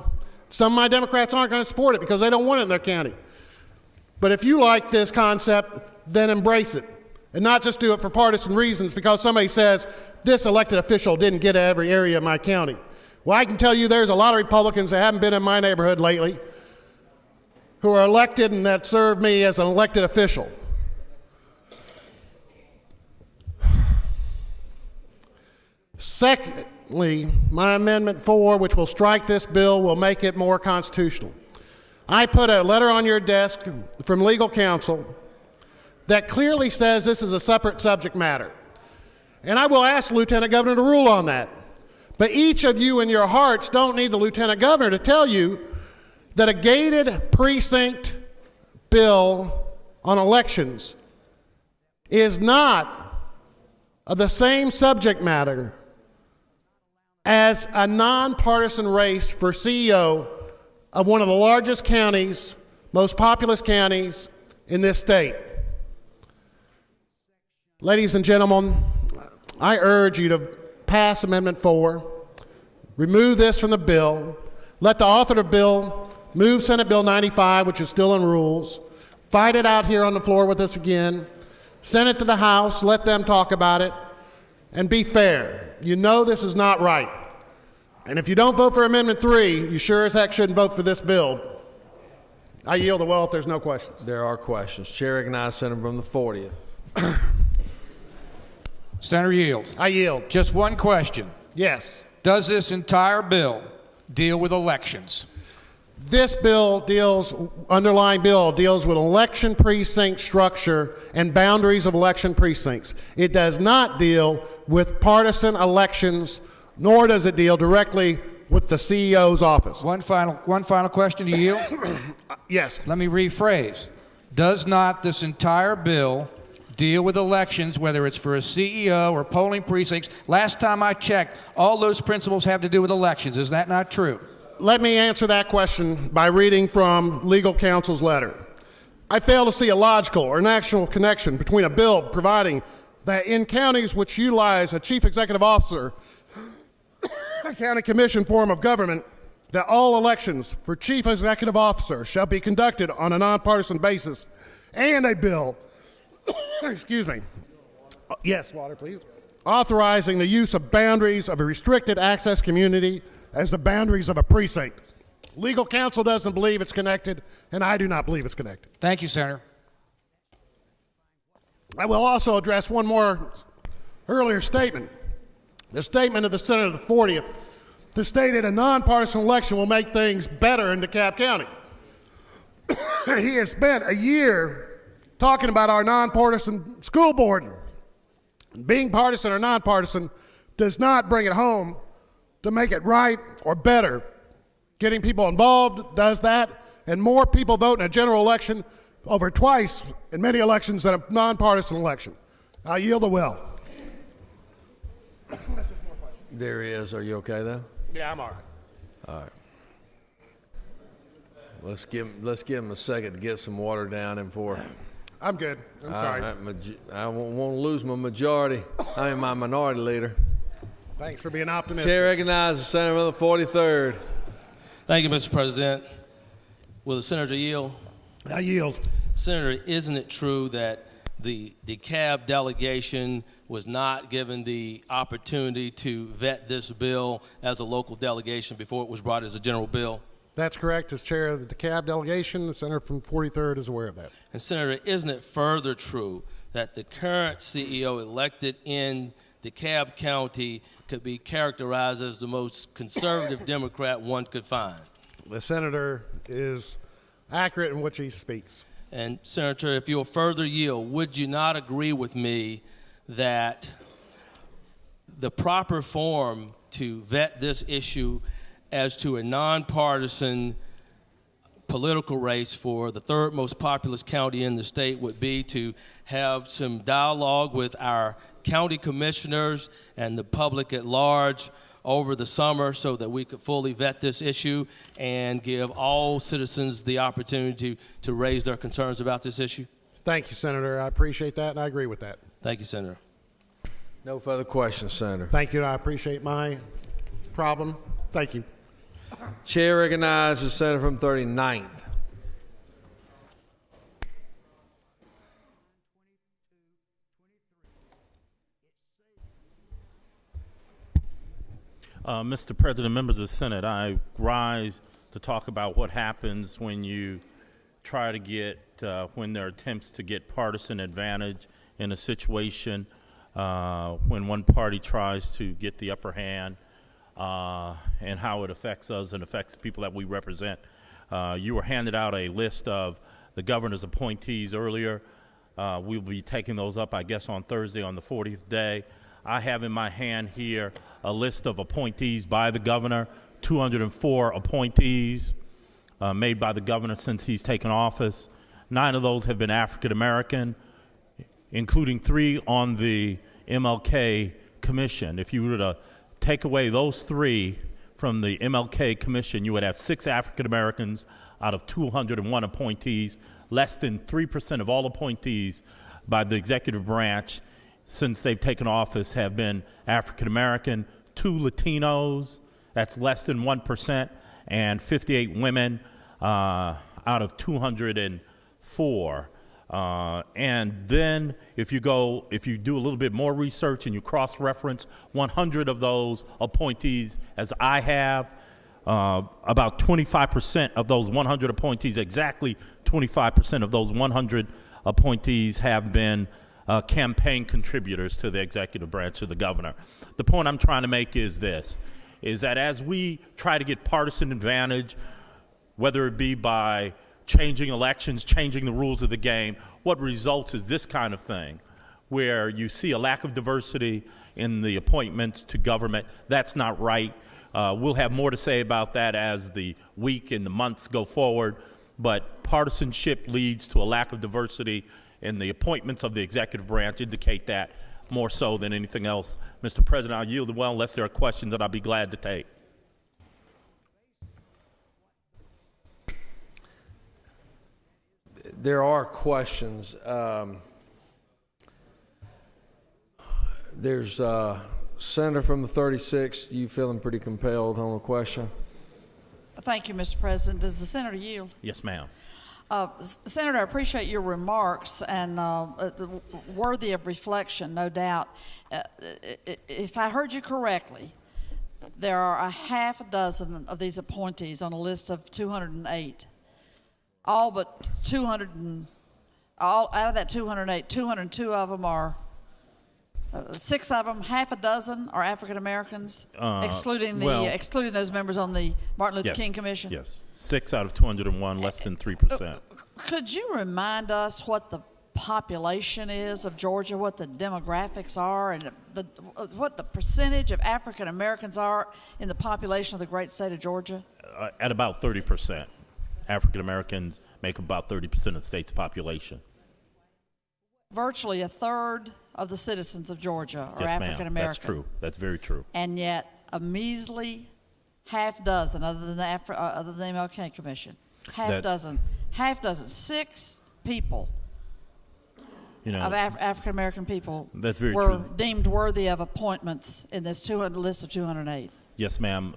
Some of my Democrats aren't going to support it because they don't want it in their county. But if you like this concept, then embrace it. And not just do it for partisan reasons because somebody says, this elected official didn't get to every area of my county. Well, I can tell you there's a lot of Republicans that haven't been in my neighborhood lately who are elected and that serve me as an elected official. Secondly, my Amendment 4, which will strike this bill, will make it more constitutional. I put a letter on your desk from legal counsel that clearly says this is a separate subject matter. And I will ask the Lieutenant Governor to rule on that. But each of you in your hearts don't need the Lieutenant Governor to tell you that a gated precinct bill on elections is not of the same subject matter as a nonpartisan race for CEO of one of the largest counties, most populous counties in this state. Ladies and gentlemen, I urge you to pass Amendment 4, remove this from the bill, let the author of the bill move Senate Bill 95, which is still in rules, fight it out here on the floor with us again, send it to the House, let them talk about it, and be fair. You know this is not right. And if you don't vote for Amendment 3, you sure as heck shouldn't vote for this bill. I yield the well if there's no questions. There are questions. Chair recognizes Senator from the 40th. Senator Yield. I yield. Just one question. Yes. Does this entire bill deal with elections? This bill underlying bill deals with election precinct structure and boundaries of election precincts. It does not deal with partisan elections, nor does it deal directly with the CEO's office. One final question, do you yield? Yes. Let me rephrase. Does not this entire bill deal with elections, whether it's for a CEO or polling precincts? Last time I checked, all those principles have to do with elections. Is that not true? Let me answer that question by reading from legal counsel's letter. I fail to see a logical or natural connection between a bill providing that in counties which utilize a chief executive officer, a county commission form of government, that all elections for chief executive officer shall be conducted on a nonpartisan basis, and a bill, excuse me, yes, water please, authorizing the use of boundaries of a restricted access community as the boundaries of a precinct. Legal counsel doesn't believe it's connected, and I do not believe it's connected. Thank you, Senator. I will also address one more earlier statement. The statement of the Senator of the 40th that stated a nonpartisan election will make things better in DeKalb County. He has spent a year talking about our nonpartisan school board. Being partisan or nonpartisan does not bring it home to make it right or better. Getting people involved does that, and more people vote in a general election over twice in many elections than a nonpartisan election. I yield the well. There he is. Are you okay though? Yeah, I'm all right. All right. Let's give him a second to get some water down him for. I'm good. I'm sorry. I won't want to lose my majority. I mean my minority leader. Thanks for being optimistic. Chair recognizes the Senator from the 43rd. Thank you, Mr. President. Will the senator yield? I yield. Senator, isn't it true that the DeKalb delegation was not given the opportunity to vet this bill as a local delegation before it was brought as a general bill? That's correct. As chair of the DeKalb delegation, the senator from 43rd is aware of that. And Senator, isn't it further true that the current CEO elected in DeKalb County could be characterized as the most conservative Democrat one could find? The senator is accurate in which he speaks. And Senator, if you'll further yield, would you not agree with me that the proper form to vet this issue as to a nonpartisan political race for the third most populous county in the state would be to have some dialogue with our county commissioners and the public at large over the summer so that we could fully vet this issue and give all citizens the opportunity to raise their concerns about this issue? Thank you, Senator. I appreciate that, and I agree with that. Thank you, Senator. No further questions, Senator. Thank you, and I appreciate my problem. Thank you. Chair recognizes the Senator from 39th. Mr. President, members of the Senate, I rise to talk about what happens when you try to get, when there are attempts to get partisan advantage in a situation, when one party tries to get the upper hand, and how it affects us and affects the people that we represent. You were handed out a list of the governor's appointees earlier. We'll be taking those up, I guess, on Thursday on the 40th day. I have in my hand here a list of appointees by the governor, 204 appointees made by the governor since he's taken office. 9 of those have been African American, including 3 on the MLK Commission. If you were to take away those 3 from the MLK Commission, you would have 6 African Americans out of 201 appointees. Less than 3% of all appointees by the executive branch since they've taken office have been African American. 2 Latinos, that's less than 1%, and 58 women out of 204. And then if you do a little bit more research and you cross-reference 100 of those appointees, as I have, about 25% of those 100 appointees, exactly 25% of those 100 appointees have been campaign contributors to the executive branch of the governor. The point I'm trying to make is this, is that as we try to get partisan advantage, whether it be by changing elections, changing the rules of the game, what results is this kind of thing, where you see a lack of diversity in the appointments to government. That's not right. We'll have more to say about that as the week and the months go forward, but partisanship leads to a lack of diversity, and the appointments of the executive branch indicate that more so than anything else. Mr. President, I'll yield the well unless there are questions that I'll be glad to take. There are questions. There's Senator from the 36th. You feeling pretty compelled on a question? Thank you, Mr. President. Does the senator yield? Yes, ma'am. Senator, I appreciate your remarks and worthy of reflection, no doubt. If I heard you correctly, there are a half a dozen of these appointees on a list of 208. All but 200 and all out of that 208, 202 of them are 6 of them, half a dozen are African Americans, excluding those members on the Martin Luther King Commission. Yes, 6 out of 201, less than 3%. Could you remind us what the population is of Georgia, what the demographics are, and what the percentage of African Americans are in the population of the great state of Georgia? At about 30%. African Americans make about 30% of the state's population. Virtually a third of the citizens of Georgia are African American. That's true. That's very true. And yet, a measly half dozen, other than the MLK Commission, half dozen, 6 people of African American people were deemed worthy of appointments in this list of 208. Yes, ma'am.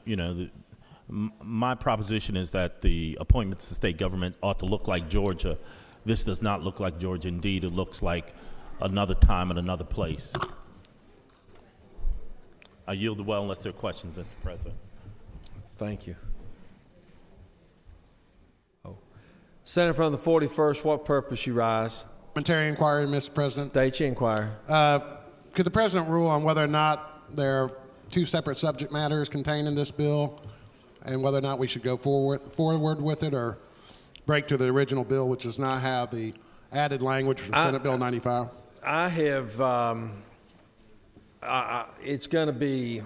My proposition is that the appointments to state government ought to look like Georgia. This does not look like Georgia. Indeed, it looks like another time and another place. I yield the well unless there are questions, Mr. President. Thank you. Senator from the 41st, what purpose you rise? Parliamentary inquiry, Mr. President. State your inquiry. Could the President rule on whether or not there are 2 separate subject matters contained in this bill, and whether or not we should go forward with it or break to the original bill, which does not have the added language from Senate Bill 95? I have, it's going to be,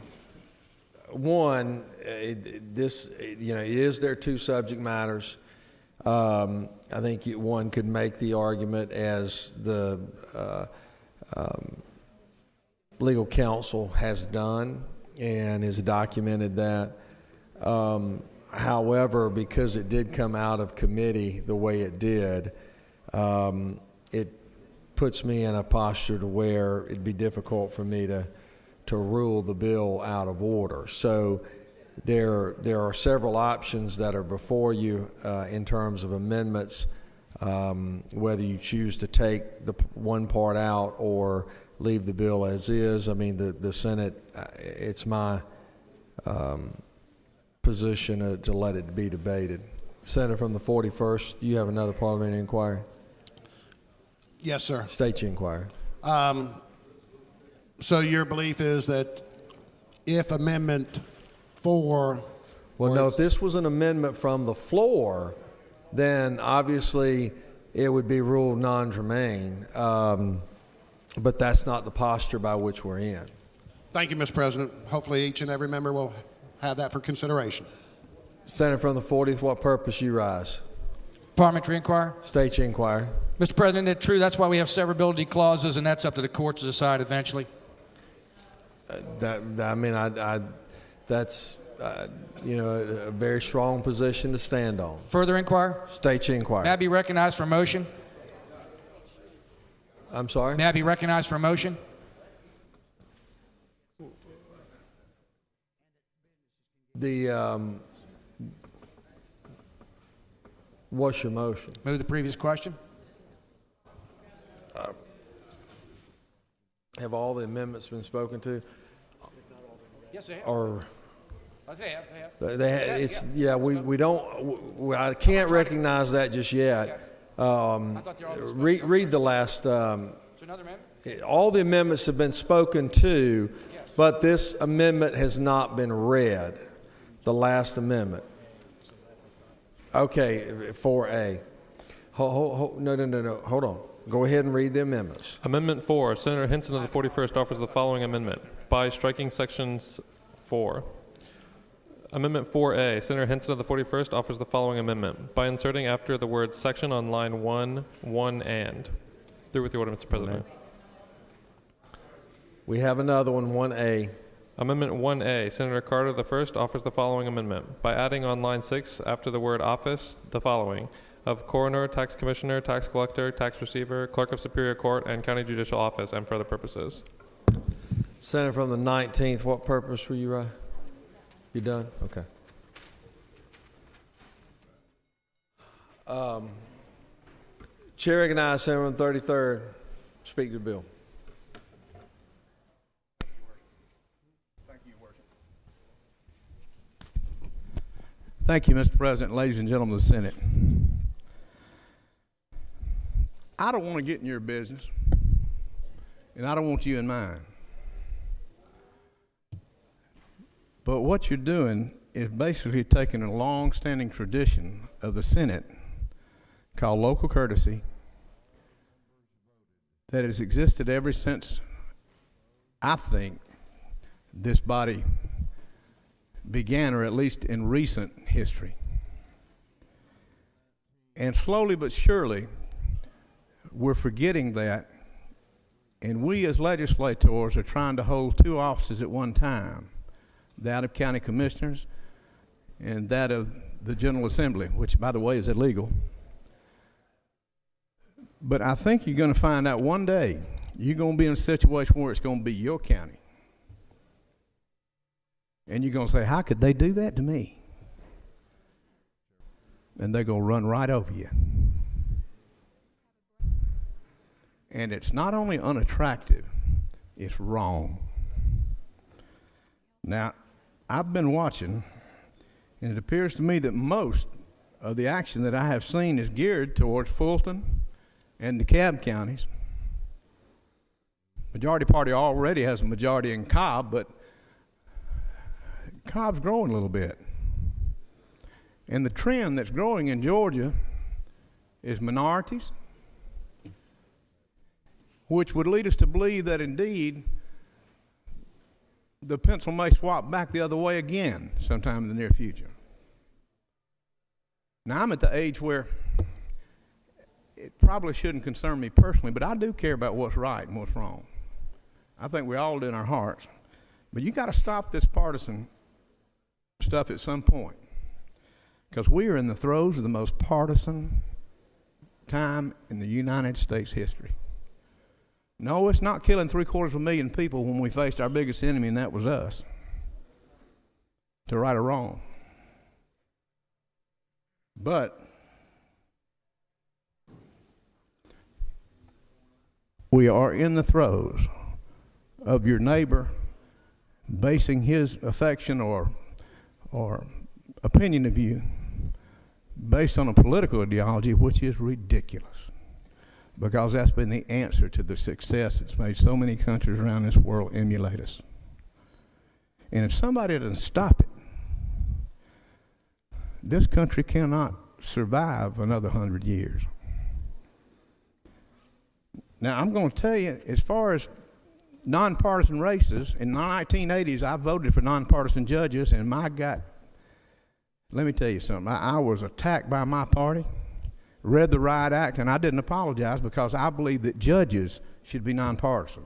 one, is there 2 subject matters? I think one could make the argument, as the legal counsel has done and has documented that. However, because it did come out of committee the way it did, it puts me in a posture to where it'd be difficult for me to rule the bill out of order. So there are several options that are before you in terms of amendments, whether you choose to take the one part out or leave the bill as is. I mean, the Senate, it's my position to let it be debated. Senator from the 41st, you have another parliamentary inquiry? Yes, sir. State your inquiry. So your belief is that if Amendment 4... Well, no, if this was an amendment from the floor, then obviously it would be ruled non-germane. But that's not the posture by which we're in. Thank you, Mr. President. Hopefully each and every member will have that for consideration. Senator from the 40th, what purpose you rise? Parliamentary inquiry. State your inquiry. Mr. President, it's true. That's why we have severability clauses, and that's up to the courts to decide eventually. That's a very strong position to stand on. Further inquiry. State your inquiry. May I be recognized for a motion? I'm sorry? May I be recognized for a motion? What's your motion? Move the previous question. Have all the amendments been spoken to? Yes, they have. Or they have. We don't. I can't recognize that just yet. Read the last. All the amendments have been spoken to, but this amendment has not been read. The last amendment. Okay, 4A. No. Hold on. Go ahead and read the amendments. Amendment 4. Senator Hinson of the 41st offers the following amendment by striking sections 4. Amendment 4A. Senator Hinson of the 41st offers the following amendment by inserting after the word section on line 1, and. Through with the order, Mr. President. We have another one, 1A. Amendment 1A. Senator Carter the 1st offers the following amendment by adding on line 6 after the word office the following of coroner, tax commissioner, tax collector, tax receiver, clerk of superior court, and county judicial office, and for other purposes. Senator from the 19th, what purpose were you You done? Okay. Chair recognizes Senator from the 33rd. Speak to the bill. Thank you, Mr. President, ladies and gentlemen of the Senate. I don't want to get in your business, and I don't want you in mine. But what you're doing is basically taking a long-standing tradition of the Senate called local courtesy that has existed ever since, I think, this body began, or at least in recent history. And slowly but surely, we're forgetting that, and we as legislators are trying to hold two offices at one time, that of county commissioners and that of the General Assembly, which, by the way, is illegal. But I think you're going to find out one day you're going to be in a situation where it's going to be your county. And you're going to say, how could they do that to me? And they're going to run right over you. And it's not only unattractive, it's wrong. Now, I've been watching, and it appears to me that most of the action that I have seen is geared towards Fulton and DeKalb counties. Majority Party already has a majority in Cobb, but Cobb's growing a little bit. And the trend that's growing in Georgia is minorities, which would lead us to believe that indeed the pencil may swap back the other way again sometime in the near future. Now, I'm at the age where it probably shouldn't concern me personally, but I do care about what's right and what's wrong. I think we all do in our hearts. But you got to stop this partisan stuff at some point, because we are in the throes of the most partisan time in the United States history. No, it's not killing 750,000 people when we faced our biggest enemy, and that was us, to right or wrong. But we are in the throes of your neighbor basing his affection or opinion of you based on a political ideology, which is ridiculous, because that's been the answer to the success that's made so many countries around this world emulate us. And if somebody doesn't stop it, this country cannot survive another 100 years. Now, I'm going to tell you, as far as nonpartisan races, in the 1980s, I voted for nonpartisan judges, and my God, let me tell you something. I was attacked by my party, read the Riot Act, and I didn't apologize because I believe that judges should be nonpartisan.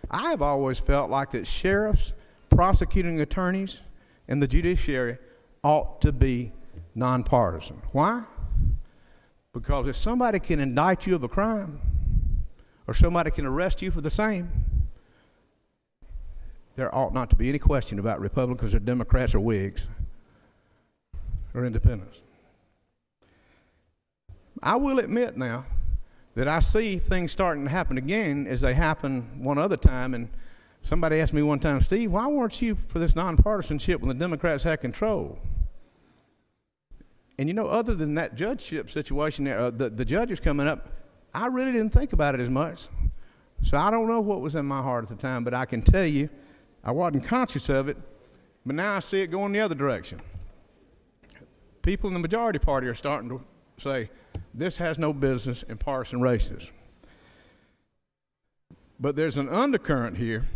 I have always felt like that sheriffs, prosecuting attorneys, and the judiciary ought to be nonpartisan. Why? Because if somebody can indict you of a crime, or somebody can arrest you for the same, there ought not to be any question about Republicans or Democrats or Whigs or Independents. I will admit now that I see things starting to happen again as they happened one other time, and somebody asked me one time, Steve, why weren't you for this nonpartisanship when the Democrats had control? And you know, other than that judgeship situation there, the judges coming up, I really didn't think about it as much. So I don't know what was in my heart at the time, but I can tell you I wasn't conscious of it, but now I see it going the other direction. People in the majority party are starting to say, this has no business in partisan races. But there's an undercurrent here.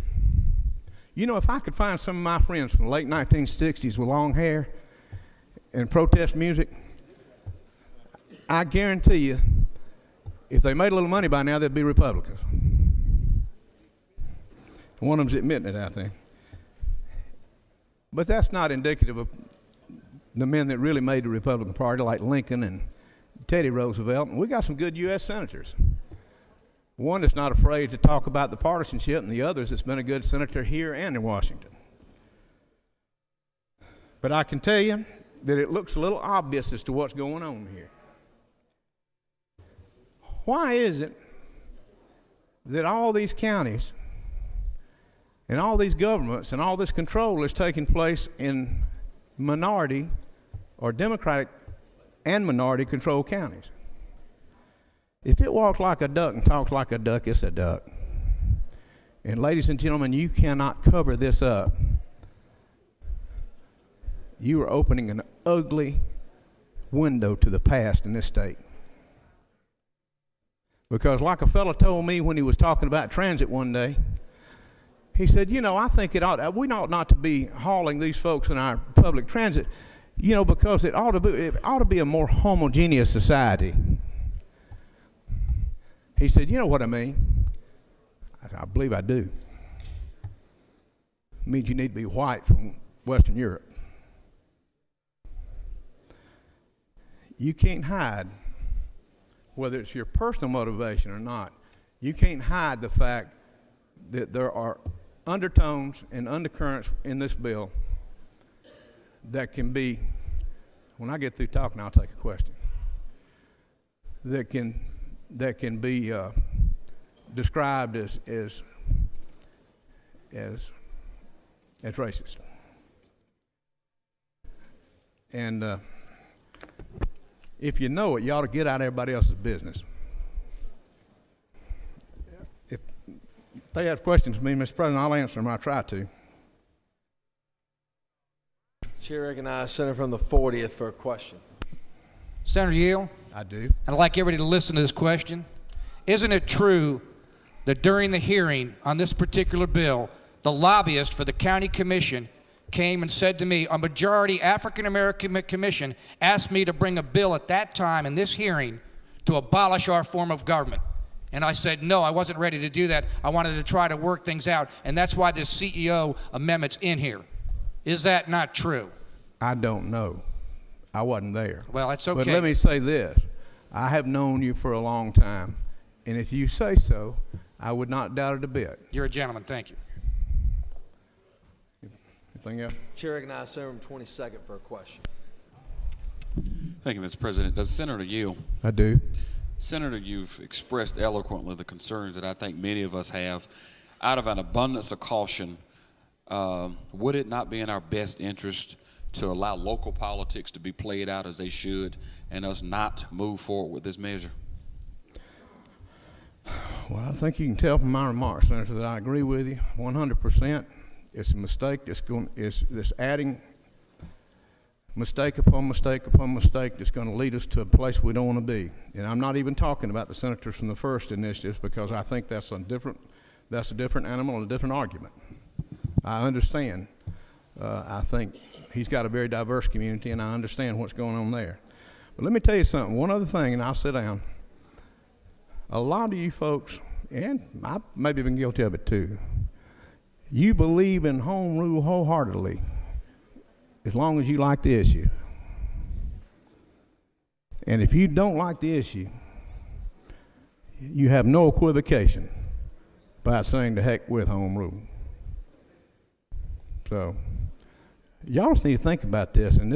You know, if I could find some of my friends from the late 1960s with long hair and protest music, I guarantee you, if they made a little money by now, they'd be Republicans. One of them's admitting it, I think. But that's not indicative of the men that really made the Republican Party, like Lincoln and Teddy Roosevelt. And we got some good U.S. senators. One that's not afraid to talk about the partisanship, and the other that's been a good senator here and in Washington. But I can tell you that it looks a little obvious as to what's going on here. Why is it that all these counties and all these governments and all this control is taking place in minority or Democratic and minority controlled counties? If it walks like a duck and talks like a duck, it's a duck. And ladies and gentlemen, you cannot cover this up. You are opening an ugly window to the past in this state. Because like a fellow told me when he was talking about transit one day, he said, you know, I think we ought not to be hauling these folks in our public transit, you know, because it ought to be a more homogeneous society. He said, you know what I mean? I said, I believe I do. It means you need to be white from Western Europe. You can't hide, whether it's your personal motivation or not, you can't hide the fact that there are undertones and undercurrents in this bill that can be, when I get through talking, I'll take a question, that can be described as racist. And if you know it, you ought to get out of everybody else's business. If they have questions for me, Mr. President, I'll answer them. I'll try to. Chair recognizes Senator from the 40th for a question. Senator Yield? I do. And I'd like everybody to listen to this question. Isn't it true that during the hearing on this particular bill, the lobbyist for the county commission came and said to me, a majority African-American commission asked me to bring a bill at that time in this hearing to abolish our form of government? And I said, no, I wasn't ready to do that. I wanted to try to work things out. And that's why this CEO amendment's in here. Is that not true? I don't know. I wasn't there. Well, that's okay. But let me say this. I have known you for a long time. And if you say so, I would not doubt it a bit. You're a gentleman. Thank you. Anything else? Chair recognizes Senator from 22nd for a question. Thank you, Mr. President. Does Senator yield? I do. Senator, you've expressed eloquently the concerns that I think many of us have. Out of an abundance of caution, would it not be in our best interest to allow local politics to be played out as they should and us not move forward with this measure? Well, I think you can tell from my remarks, Senator, that I agree with you 100%. It's a mistake. It's adding mistake upon mistake upon mistake that's going to lead us to a place we don't want to be. And I'm not even talking about the senators from the first initiatives, because I think that's a different animal and a different argument. I understand. I think he's got a very diverse community, and I understand what's going on there. But let me tell you something, one other thing, and I'll sit down. A lot of you folks, and I've maybe been guilty of it too, you believe in home rule wholeheartedly as long as you like the issue. And if you don't like the issue, you have no equivocation by saying the heck with home rule. So y'all just need to think about this, and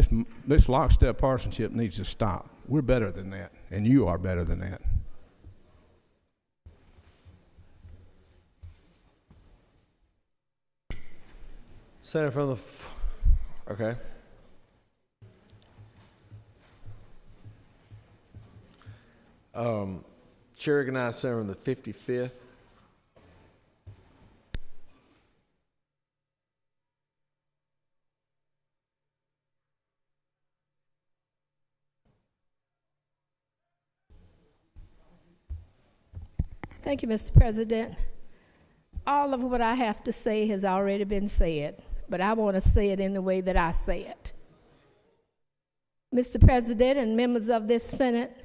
this lockstep partisanship needs to stop. We're better than that, and you are better than that. Senator from the, okay. Chair recognizes Senator from the 55th. Thank you, Mr. President. All of what I have to say has already been said, but I want to say it in the way that I say it. Mr. President and members of this Senate,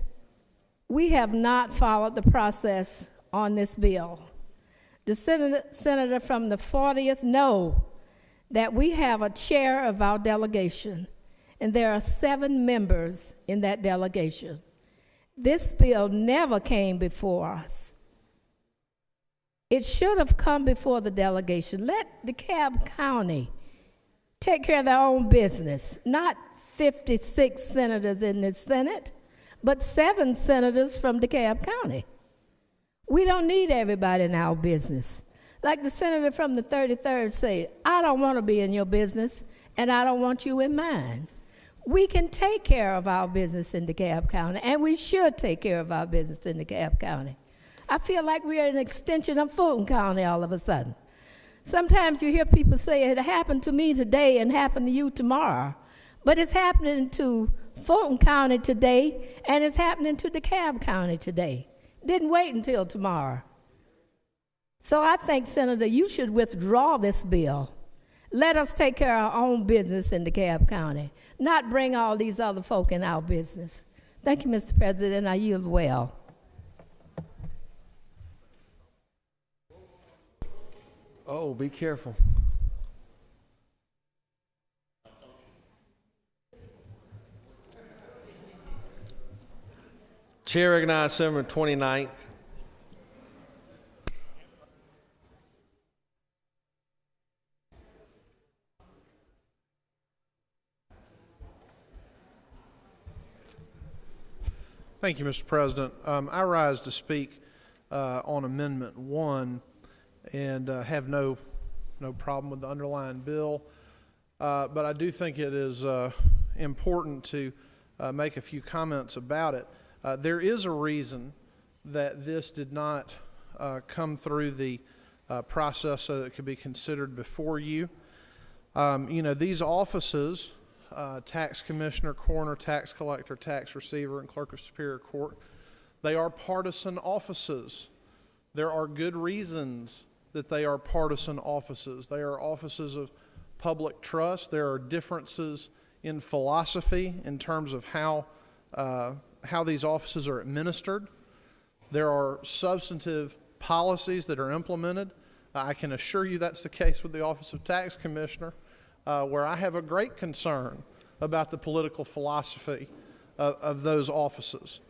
we have not followed the process on this bill. The senator from the 40th know that we have a chair of our delegation, and there are 7 members in that delegation. This bill never came before us. It should have come before the delegation. Let DeKalb County take care of their own business, not 56 senators in the Senate, but 7 senators from DeKalb County. We don't need everybody in our business. Like the senator from the 33rd said, I don't want to be in your business, and I don't want you in mine. We can take care of our business in DeKalb County, and we should take care of our business in DeKalb County. I feel like we are an extension of Fulton County all of a sudden. Sometimes you hear people say, it happened to me today and happened to you tomorrow. But it's happening to Fulton County today, and it's happening to DeKalb County today. Didn't wait until tomorrow. So I think, Senator, you should withdraw this bill. Let us take care of our own business in DeKalb County, not bring all these other folk in our business. Thank you, Mr. President. I yield well. Oh, be careful. Chair recognizes Senator 29th. Thank you, Mr. President. I rise to speak on Amendment 1 and have no problem with the underlying bill. But I do think it is important to make a few comments about it. There is a reason that this did not come through the process so that it could be considered before you. You know, these offices, tax commissioner, coroner, tax collector, tax receiver, and clerk of superior court, they are partisan offices. There are good reasons that they are partisan offices. They are offices of public trust. There are differences in philosophy in terms of how these offices are administered. There are substantive policies that are implemented. I can assure you that's the case with the Office of Tax Commissioner, where I have a great concern about the political philosophy of those offices.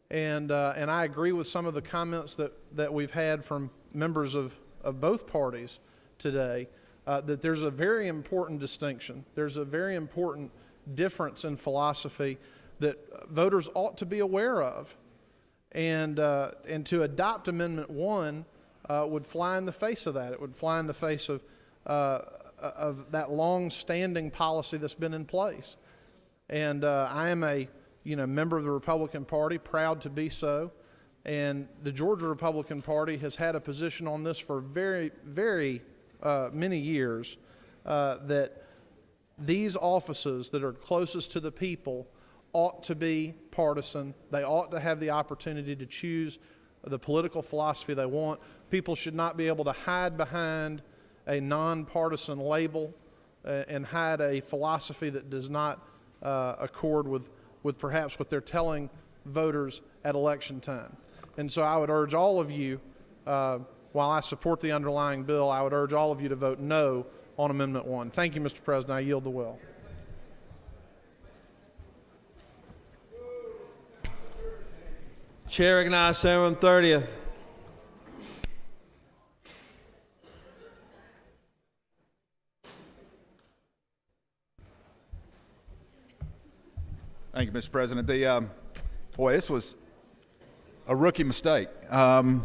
And I agree with some of the comments that we've had from members of both parties today, that there's a very important distinction. There's a very important difference in philosophy that voters ought to be aware of. And to adopt Amendment 1 would fly in the face of that. It would fly in the face of that long-standing policy that's been in place. And I am a member of the Republican Party, proud to be so. And the Georgia Republican Party has had a position on this for very, very many years, that these offices that are closest to the people ought to be partisan. They ought to have the opportunity to choose the political philosophy they want. People should not be able to hide behind a nonpartisan label and hide a philosophy that does not accord with with perhaps what they're telling voters at election time. And so I would urge all of you, while I support the underlying bill, I would urge all of you to vote no on Amendment 1. Thank you, Mr. President. I yield the will. Chair recognizes Senator from the 30th. Thank you, Mr. President. Boy, this was a rookie mistake. I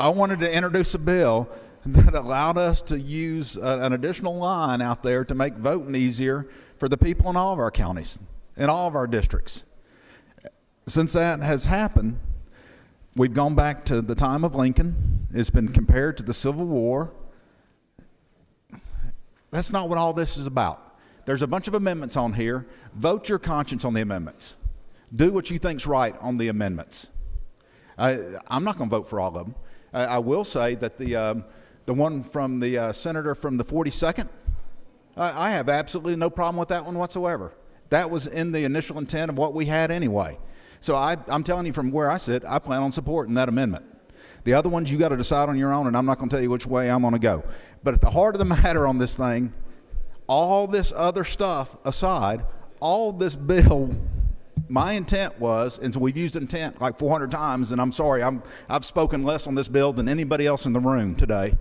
wanted to introduce a bill that allowed us to use an additional line out there to make voting easier for the people in all of our counties, in all of our districts. Since that has happened, we've gone back to the time of Lincoln. It's been compared to the Civil War. That's not what all this is about. There's a bunch of amendments on here. Vote your conscience on the amendments. Do what you think's right on the amendments. I'm not going to vote for all of them. I will say that the one from the senator from the 42nd, I have absolutely no problem with that one whatsoever. That was in the initial intent of what we had anyway. So I'm telling you from where I sit, I plan on supporting that amendment. The other ones you got to decide on your own, and I'm not going to tell you which way I'm going to go. But at the heart of the matter on this thing, all this other stuff aside, all this bill, my intent was, and so we've used intent like 400 times, and I'm sorry, I've spoken less on this bill than anybody else in the room today.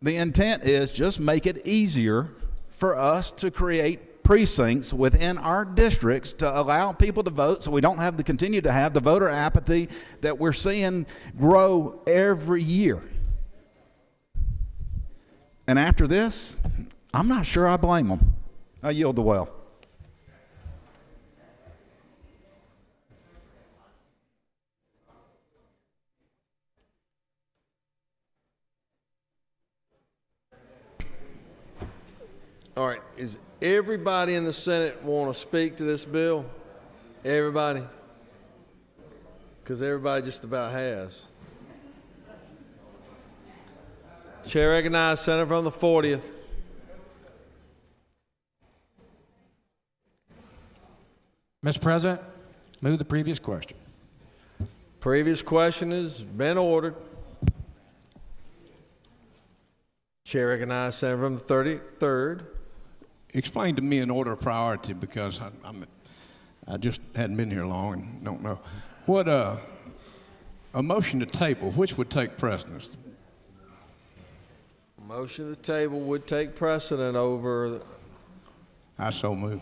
The intent is just make it easier for us to create precincts within our districts to allow people to vote so we don't have to continue to have the voter apathy that we're seeing grow every year. And after this, I'm not sure I blame them. I yield the well. All right, is everybody in the Senate want to speak to this bill? Everybody? Because everybody just about has. Chair recognizes Senator from the 40th. Mr. President, move the previous question. Previous question has been ordered. Chair recognizes Senator from the 33rd. Explain to me in order of priority, because I just hadn't been here long and don't know. What a motion to table, which would take precedence? Motion to table would take precedent over. I so move.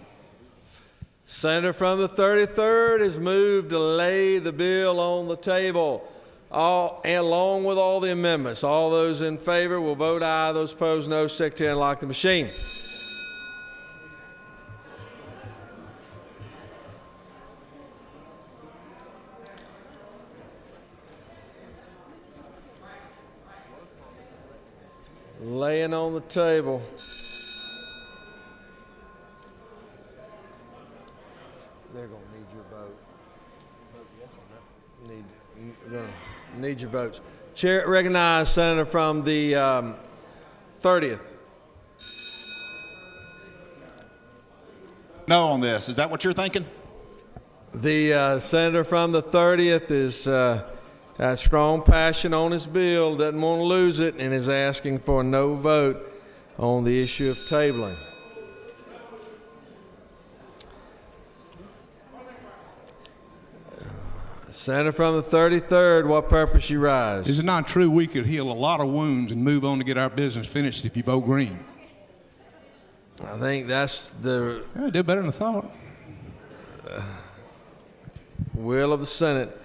Senator from the 33rd has moved to lay the bill on the table, along with all the amendments. All those in favor will vote aye. Those opposed, no. Secretary, unlock the machine. Laying on the table. They're going to need your vote. Need your votes. Chair recognizes Senator from the 30th. No on this. Is that what you're thinking? The senator from the 30th is got strong passion on his bill, doesn't want to lose it, and is asking for a no vote on the issue of tabling. Senator from the 33rd, what purpose you rise? Is it not true we could heal a lot of wounds and move on to get our business finished if you vote green? I think that's the did better than I thought. Will of the Senate.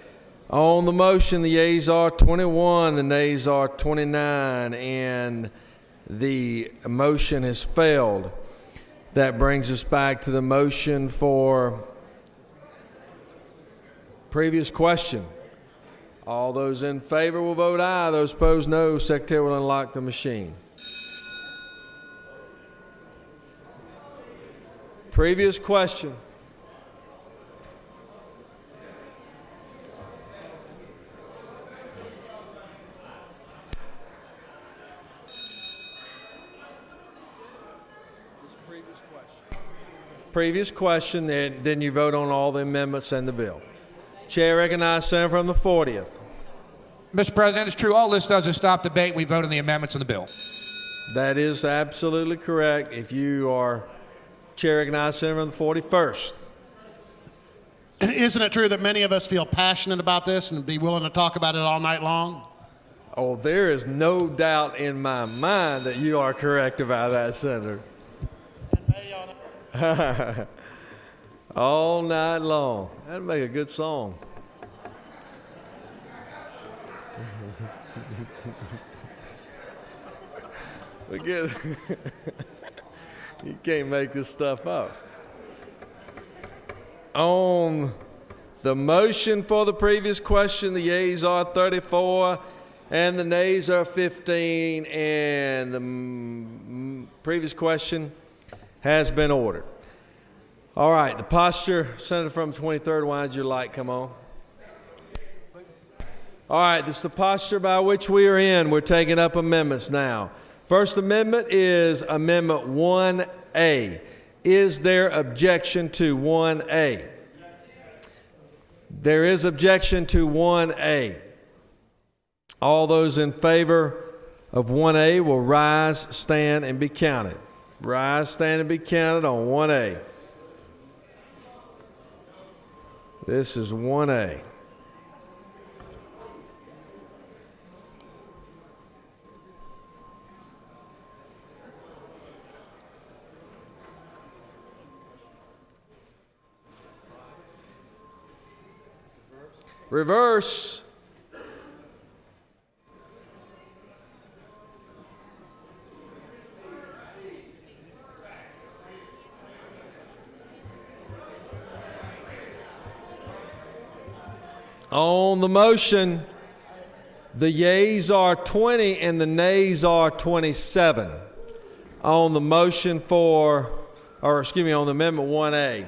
On the motion, the yeas are 21, the nays are 29, and the motion has failed. That brings us back to the motion for previous question. All those in favor will vote aye. Those opposed, no. Secretary will unlock the machine. Previous question. previous question, then you vote on all the amendments and the bill. Chair recognizes Senator from the 40th. Mr. President, it's true. All this does is stop debate. We vote on the amendments and the bill. That is absolutely correct. If you are Chair recognizes Senator from the 41st. Isn't it true that many of us feel passionate about this and be willing to talk about it all night long? Oh, there is no doubt in my mind that you are correct about that, Senator. All night long. That'd make a good song. Again, you can't make this stuff up. On the motion for the previous question, the yeas are 34 and the nays are 15, and the previous question has been ordered. All right, the posture, Senator from 23rd, why did your light come on? All right, this is the posture by which we are in. We're taking up amendments now. First amendment is Amendment 1A. Is there objection to 1A? There is objection to 1A. All those in favor of 1A will rise, stand, and be counted. Rise, stand, and be counted on 1A. This is 1A. Reverse. On the motion, the yeas are 20 and the nays are 27. On the motion on the Amendment 1A.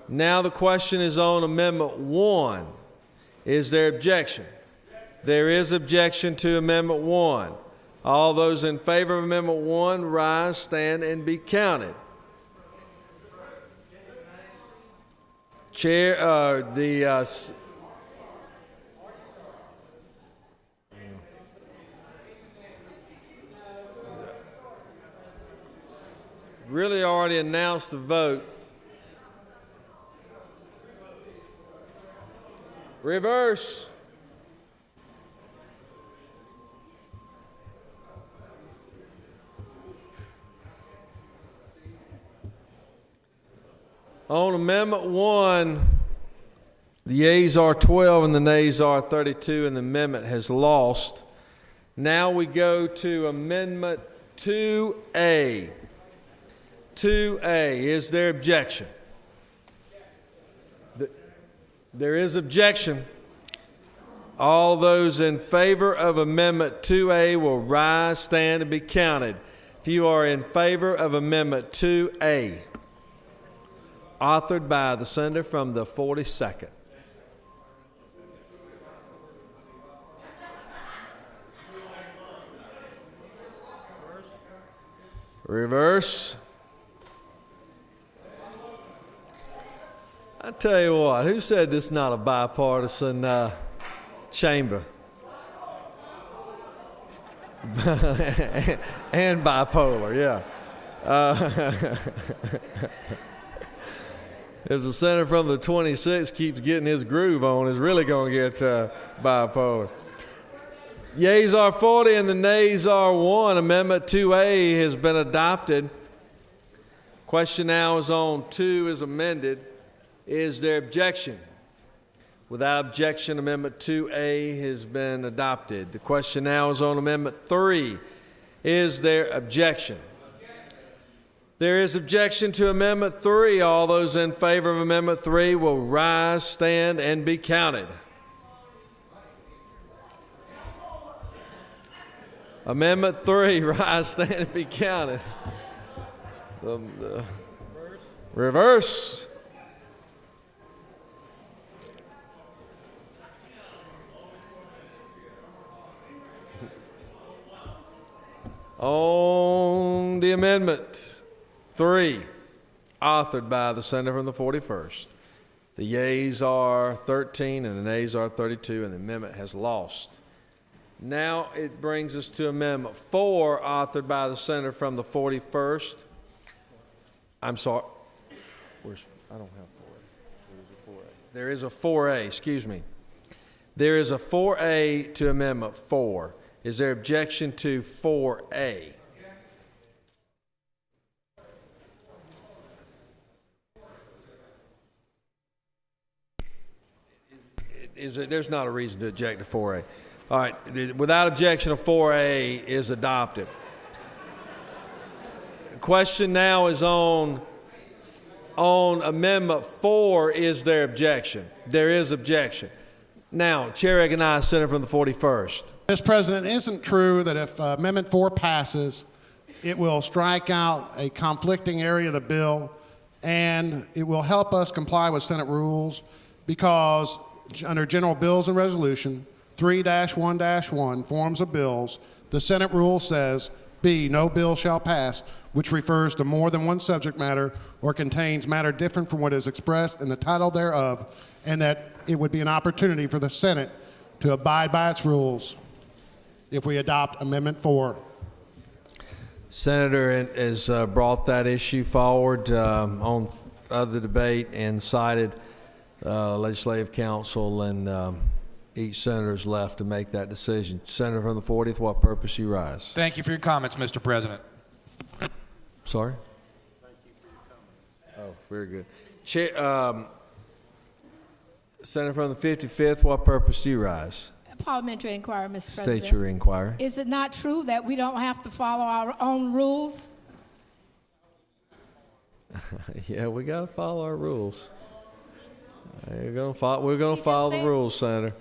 Now the question is on Amendment 1. Is there objection? There is objection to Amendment 1. All those in favor of Amendment 1, rise, stand, and be counted. Really already announced the vote. Reverse. On Amendment 1, the yeas are 12 and the nays are 32, and the amendment has lost. Now we go to Amendment 2A. 2A, is there objection? There is objection. All those in favor of Amendment 2A will rise, stand, and be counted. If you are in favor of Amendment 2A, authored by the senator from the 42nd. Reverse. I tell you what, who said this is not a bipartisan chamber? And bipolar, yeah. If the senator from the 26 keeps getting his groove on, is really going to get bipolar. Yeas are 40 and the nays are 1. Amendment 2A has been adopted. Question now is on 2 is amended. Is there objection? Without objection, Amendment 2A has been adopted. The question now is on Amendment 3. Is there objection? There is objection to Amendment 3. All those in favor of Amendment 3 will rise, stand, and be counted. Amendment 3, rise, stand, and be counted. Reverse. On the amendment 3, authored by the senator from the 41st. The yeas are 13 and the nays are 32, and the amendment has lost. Now it brings us to Amendment 4, authored by the senator from the 41st. I'm sorry. I don't have 4A. There is a 4A, excuse me. There is a 4A to Amendment 4. Is there objection to 4A? There's not a reason to object to 4A. All right, without objection, 4A is adopted. The question now is on Amendment 4. Is there objection? There is objection. Now, Chair recognizes Senator from the 41st. Mr. President, isn't true that if Amendment 4 passes, it will strike out a conflicting area of the bill, and it will help us comply with Senate rules because under General Bills and Resolution 3-1-1, forms of bills, the Senate rule says, B, no bill shall pass, which refers to more than one subject matter or contains matter different from what is expressed in the title thereof, and that it would be an opportunity for the Senate to abide by its rules if we adopt Amendment 4. Senator has brought that issue forward on other debate and cited Legislative Council, and each senator is left to make that decision. Senator from the 40th, what purpose you rise? Thank you for your comments, Mr. President. Sorry? Thank you for your comments. Oh, very good. Senator from the 55th, what purpose do you rise? Parliamentary inquiry, Mr. President. State your inquiry. Is it not true that we don't have to follow our own rules? Yeah, we got to follow our rules. We're going to follow the rules, Senator.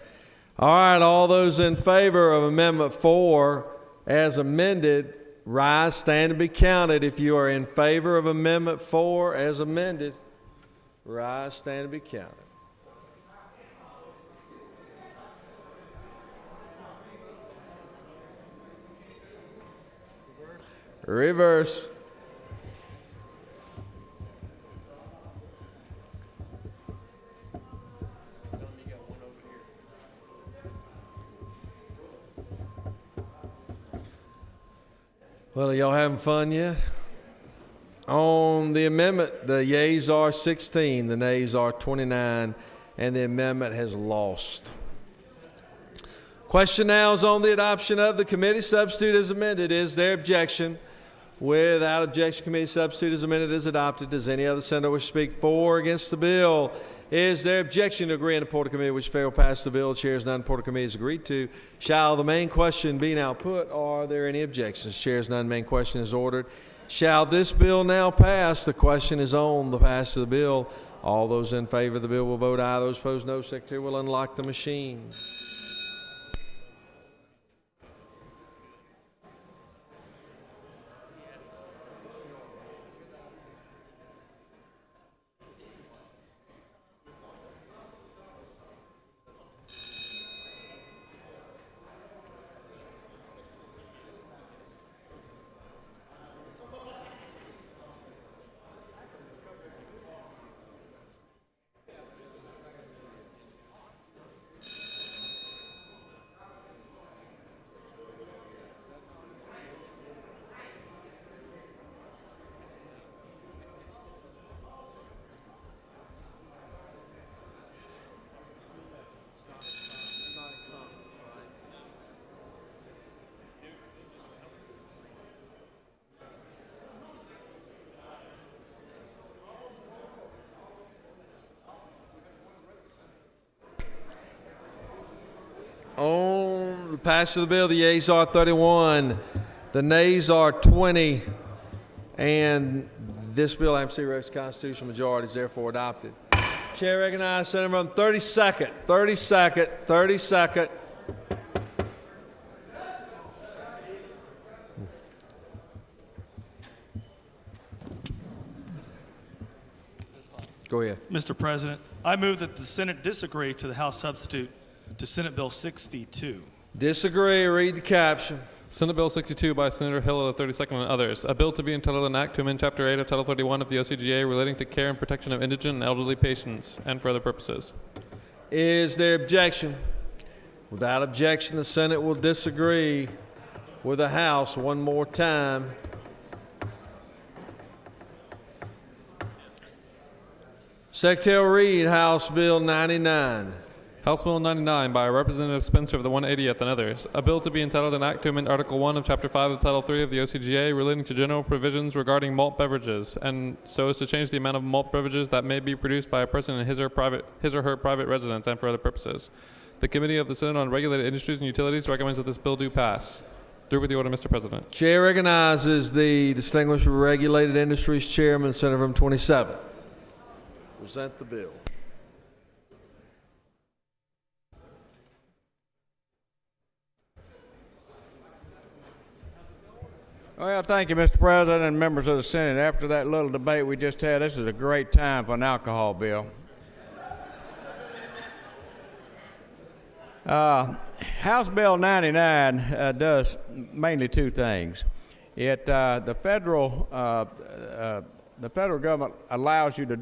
All right, all those in favor of Amendment 4 as amended, rise, stand, and be counted. If you are in favor of Amendment 4 as amended, rise, stand, and be counted. Reverse. Well, are y'all having fun yet? On the amendment, the yeas are 16, the nays are 29, and the amendment has lost. Question now is on the adoption of the committee substitute as amended. Is there objection? Without objection, committee substitute as amended is adopted. Does any other senator wish to speak for or against the bill? Is there objection to agree in the Porter Committee which failed pass the bill? Chairs none. Porter Committee is agreed to. Shall the main question be now put? Are there any objections? Chairs none. Main question is ordered. Shall this bill now pass? The question is on the pass of the bill. All those in favor of the bill will vote aye. Those opposed, no. Secretary will unlock the machine. On the pass of the bill, the yeas are 31, the nays are 20, and this bill, AMC Rex constitutional majority, is therefore adopted. Chair recognizes Senator from 32nd, 32nd, 32nd. Go ahead. Mr. President, I move that the Senate disagree to the House substitute to Senate Bill 62. Disagree. Read the caption. Senate Bill 62 by Senator Hill of the 32nd and others. A bill to be entitled an act to amend Chapter 8 of Title 31 of the OCGA relating to care and protection of indigent and elderly patients and for other purposes. Is there objection? Without objection, the Senate will disagree with the House one more time. Secretary will read House Bill 99. House Bill 99 by Representative Spencer of the 180th and others. A bill to be entitled an act to amend Article 1 of Chapter 5 of Title 3 of the OCGA relating to general provisions regarding malt beverages, and so as to change the amount of malt beverages that may be produced by a person in his or her private residence and for other purposes. The Committee of the Senate on Regulated Industries and Utilities recommends that this bill do pass. Through with the order, Mr. President. Chair recognizes the distinguished Regulated Industries Chairman, Senator from 27. Present the bill. Well, thank you, Mr. President and members of the Senate. After that little debate we just had, this is a great time for an alcohol bill. House Bill 99 does mainly two things. The federal government allows you to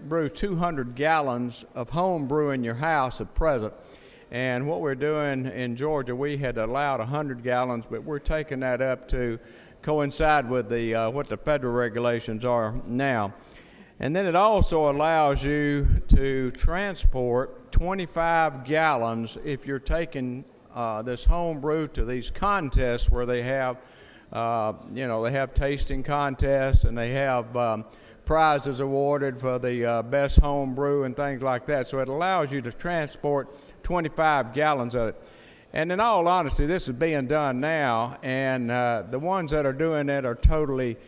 brew 200 gallons of home brew in your house at present. And what we're doing in Georgia, we had allowed 100 gallons, but we're taking that up to coincide with the what the federal regulations are now. And then it also allows you to transport 25 gallons if you're taking this home brew to these contests where they have, they have tasting contests and they have prizes awarded for the best home brew and things like that. So it allows you to transport 25 gallons of it. And in all honesty, this is being done now, and the ones that are doing it are totally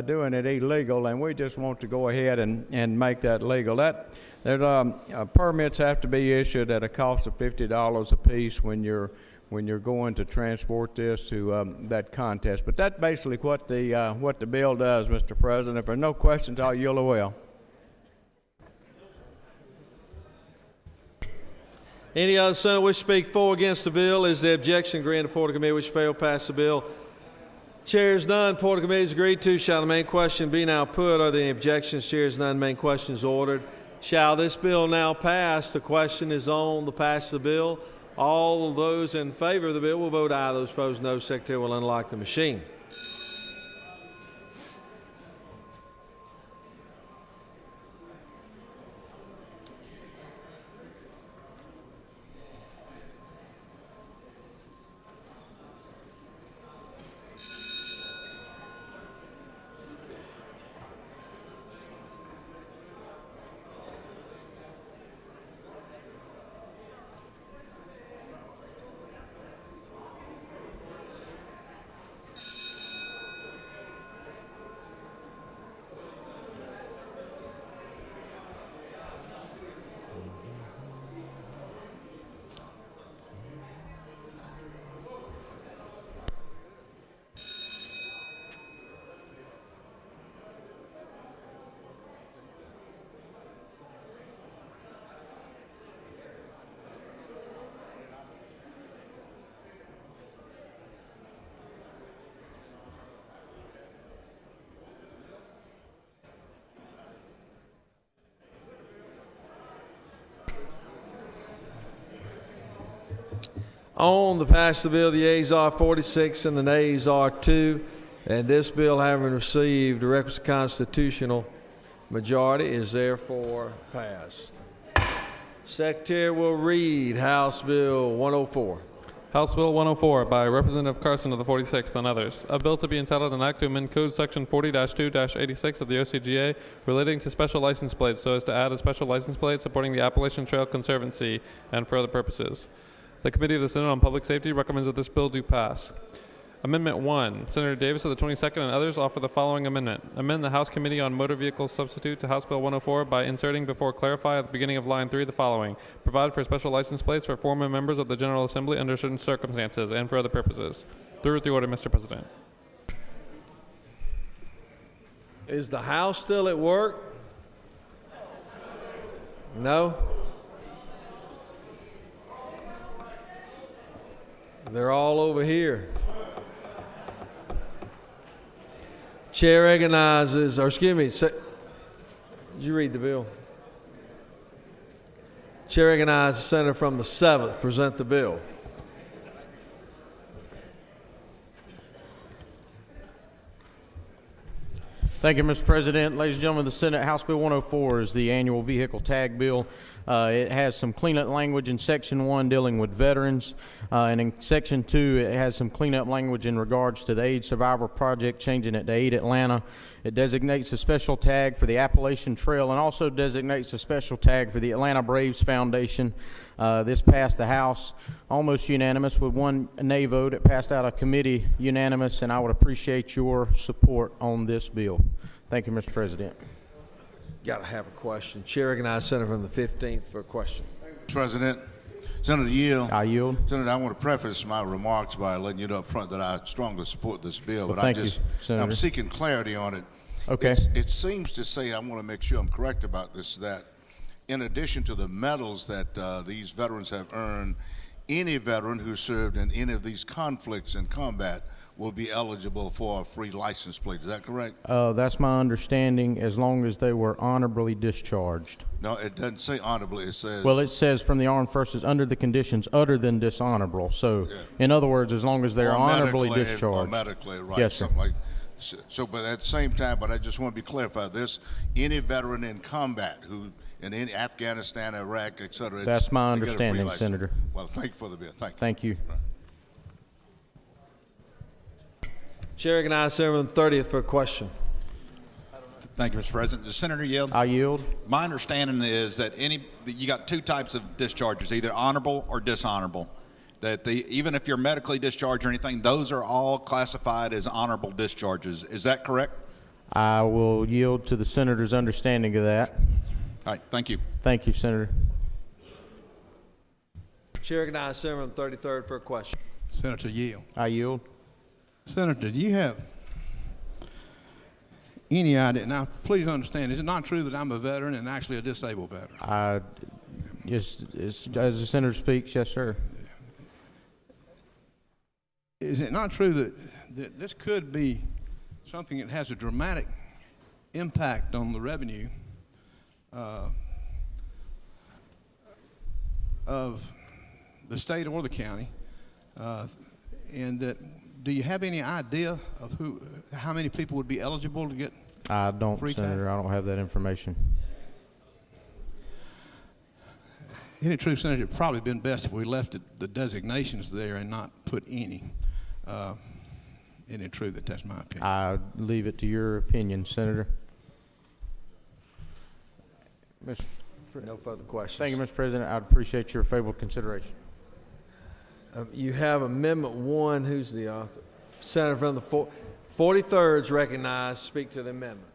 doing it illegal, and we just want to go ahead and make that legal. Permits have to be issued at a cost of $50 a piece when you're going to transport this to that contest. But that's basically what the bill does, Mr. President. If there are no questions, I'll yield away. Any other senator wish to speak for or against the bill? Is there objection? Agree in the Port of Committee which failed pass the bill? Chair is none. Port of Committee is agreed to. Shall the main question be now put? Are there any objections? Chair is none. Main question is ordered. Shall this bill now pass? The question is on the pass of the bill. All of those in favor of the bill will vote aye. Those opposed, no. Secretary will unlock the machine. On the pass of the bill, the yeas are 46 and the nays are 2. And this bill, having received the requisite constitutional majority, is therefore passed. Secretary will read House Bill 104. House Bill 104 by Representative Carson of the 46th and others. A bill to be entitled an act to amend Code Section 40-2-86 of the OCGA relating to special license plates so as to add a special license plate supporting the Appalachian Trail Conservancy and for other purposes. The Committee of the Senate on Public Safety recommends that this bill do pass. Amendment 1. Senator Davis of the 22nd and others offer the following amendment. Amend the House Committee on Motor Vehicles substitute to House Bill 104 by inserting before clarify at the beginning of line 3 the following. Provide for special license plates for former members of the General Assembly under certain circumstances and for other purposes. Through with the order, Mr. President. Is the House still at work? No? They're all over here. Chair recognizes, or excuse me, did you read the bill? Chair recognizes the senator from the 7th. Present the bill. Thank you, Mr. President. Ladies and gentlemen of the Senate, House Bill 104 is the annual vehicle tag bill. It has some cleanup language in Section 1 dealing with veterans, and in Section 2 it has some cleanup language in regards to the AIDS Survivor Project, changing it to Aid Atlanta. It designates a special tag for the Appalachian Trail and also designates a special tag for the Atlanta Braves Foundation. This passed the House almost unanimous with one nay vote. It passed out of committee unanimous, and I would appreciate your support on this bill. Thank you, Mr. President. Got to have a question. Chair recognizes Senator from the 15th for a question. President, Senator Yield. I yield. Senator, I want to preface my remarks by letting you know up front that I strongly support this bill, Well, but thank you, Senator. I'm seeking clarity on it. Okay. It seems to say, I want to make sure I'm correct about this, that in addition to the medals that these veterans have earned, any veteran who served in any of these conflicts in combat will be eligible for a free license plate. Is that correct? That's my understanding, as long as they were honorably discharged. No, it doesn't say honorably. It says... Well, it says from the armed forces under the conditions other than dishonorable. So, in other words, as long as they're honorably discharged. Or medically, right. Yes, sir. Like, so, but at the same time, but I just want to be clarified. This, any veteran in combat who in any Afghanistan, Iraq, et cetera. That's my they get a free understanding, license. Senator. Well, thank you for the bill. Thank you. Thank you. Chair recognizes Senator from the 30th for a question. Thank you, Mr. President. Does Senator yield? I yield. My understanding is that you got two types of discharges, either honorable or dishonorable. That even if you're medically discharged or anything, those are all classified as honorable discharges. Is that correct? I will yield to the senator's understanding of that. All right, thank you. Thank you, Senator. Chair recognizes Senator from the 33rd for a question. Senator Yield. I yield. Senator, do you have any idea? Now, please understand, is it not true that I'm a veteran and actually a disabled veteran? Yes, as the senator speaks, yes, sir. Is it not true that this could be something that has a dramatic impact on the revenue of the state or the county, and that do you have any idea of how many people would be eligible to get I don't, free Senator. tag? I don't have that information. Isn't it true, Senator? It'd probably been best if we left the designations there and not put any. Isn't it true that that's my opinion? I leave it to your opinion, Senator. No further questions. Thank you, Mr. President. I'd appreciate your favorable consideration. You have Amendment 1. Who's the author? Senator from the 43rd is recognized. Speak to the amendment.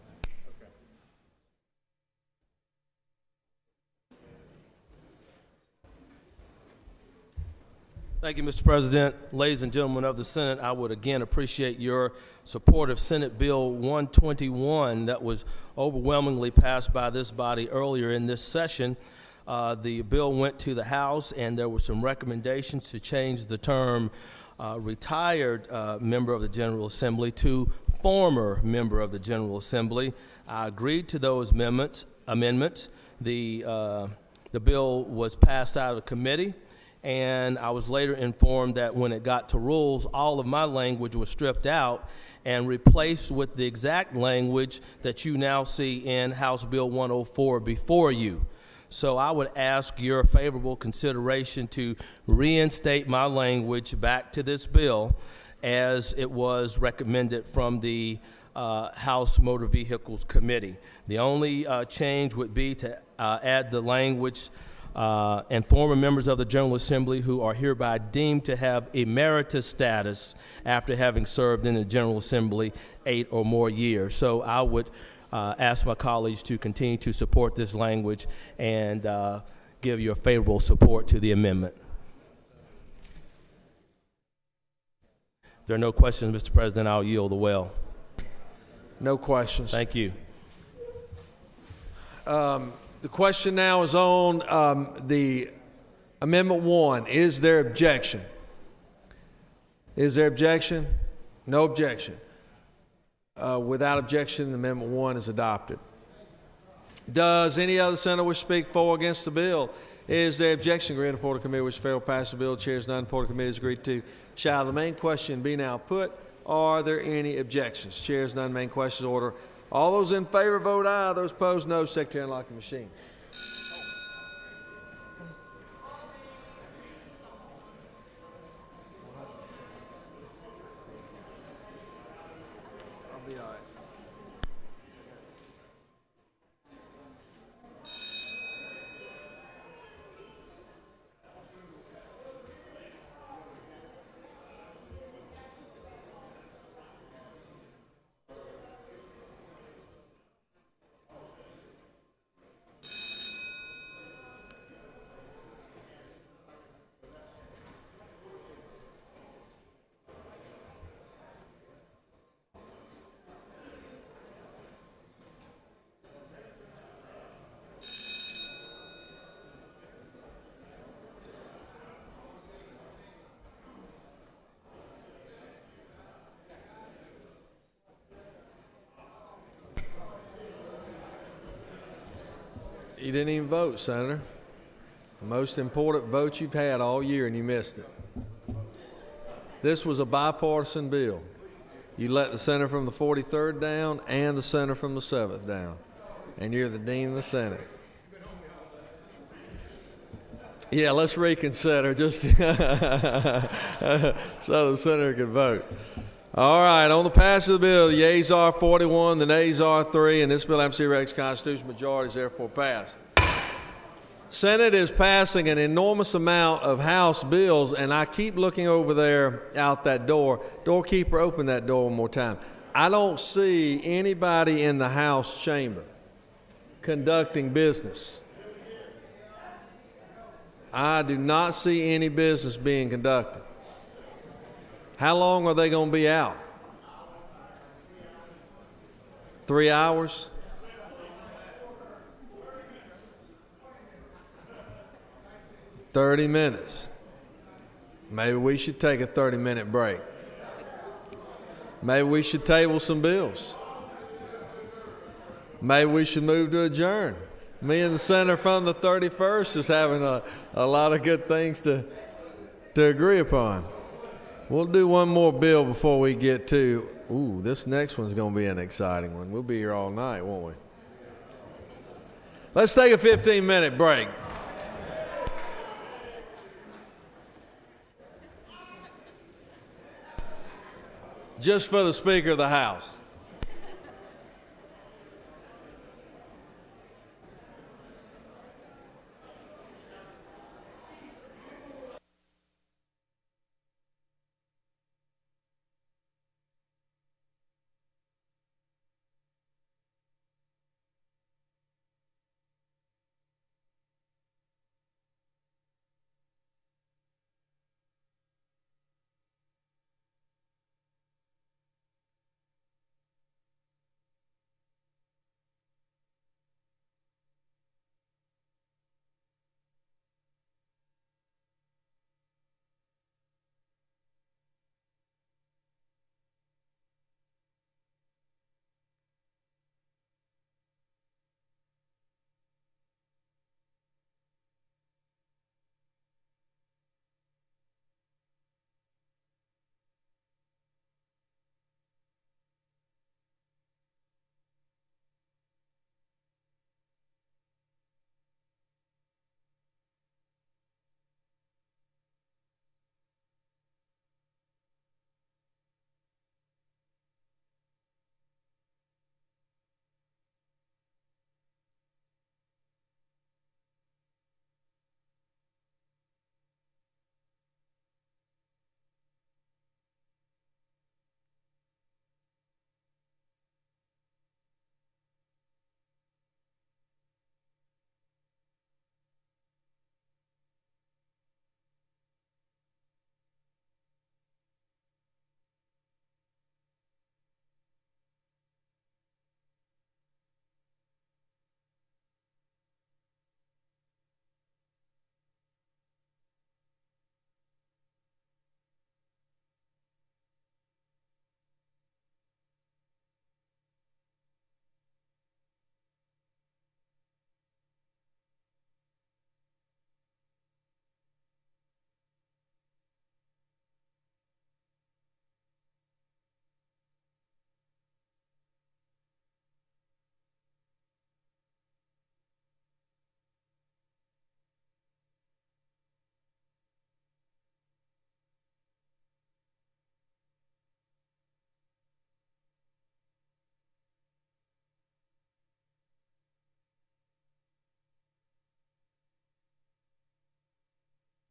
Thank you, Mr. President. Ladies and gentlemen of the Senate, I would again appreciate your support of Senate Bill 121 that was overwhelmingly passed by this body earlier in this session. The bill went to the House, and there were some recommendations to change the term retired member of the General Assembly to former member of the General Assembly. I agreed to those amendments. The bill was passed out of committee, and I was later informed that when it got to rules, all of my language was stripped out and replaced with the exact language that you now see in House Bill 104 before you. So I would ask your favorable consideration to reinstate my language back to this bill as it was recommended from the House Motor Vehicles Committee. The only change would be to add the language and former members of the General Assembly who are hereby deemed to have emeritus status after having served in the General Assembly 8 or more years. So I would ask my colleagues to continue to support this language and give your favorable support to the amendment. If there are no questions, Mr. President, I'll yield the well. No questions. Thank you. The question now is on the Amendment 1. Is there objection? Is there objection? No objection. Without objection, Amendment 1 is adopted. Does any other senator wish to speak for or against the bill? Is there objection? Agreed. The Report of Committee which failed pass the bill. Chairs none. The Report of Committee is agreed to. Shall the main question be now put? Are there any objections? Chairs none. Main question is order. All those in favor vote aye. Those opposed no. Secretary, unlock the machine. I'll be all right. You didn't even vote, Senator. The most important vote you've had all year, and you missed it. This was a bipartisan bill. You let the senator from the 43rd down and the senator from the 7th down, and you're the dean of the Senate. Yeah, let's reconsider just so the senator can vote. All right, on the pass of the bill, the yeas are 41, the nays are 3, and this bill MC Rex constitutional majority is therefore passed. Senate is passing an enormous amount of House bills, and I keep looking over there out that door. Doorkeeper, open that door one more time. I don't see anybody in the House chamber conducting business. I do not see any business being conducted. How long are they going to be out? 3 hours? $30. Maybe we should take a 30-minute break. Maybe we should table some bills. Maybe we should move to adjourn. Me and the senator from the 31st is having a lot of good things to agree upon. We'll do one more bill before we get to, this next one's going to be an exciting one. We'll be here all night, won't we? Let's take a 15-minute break. Just for the Speaker of the House.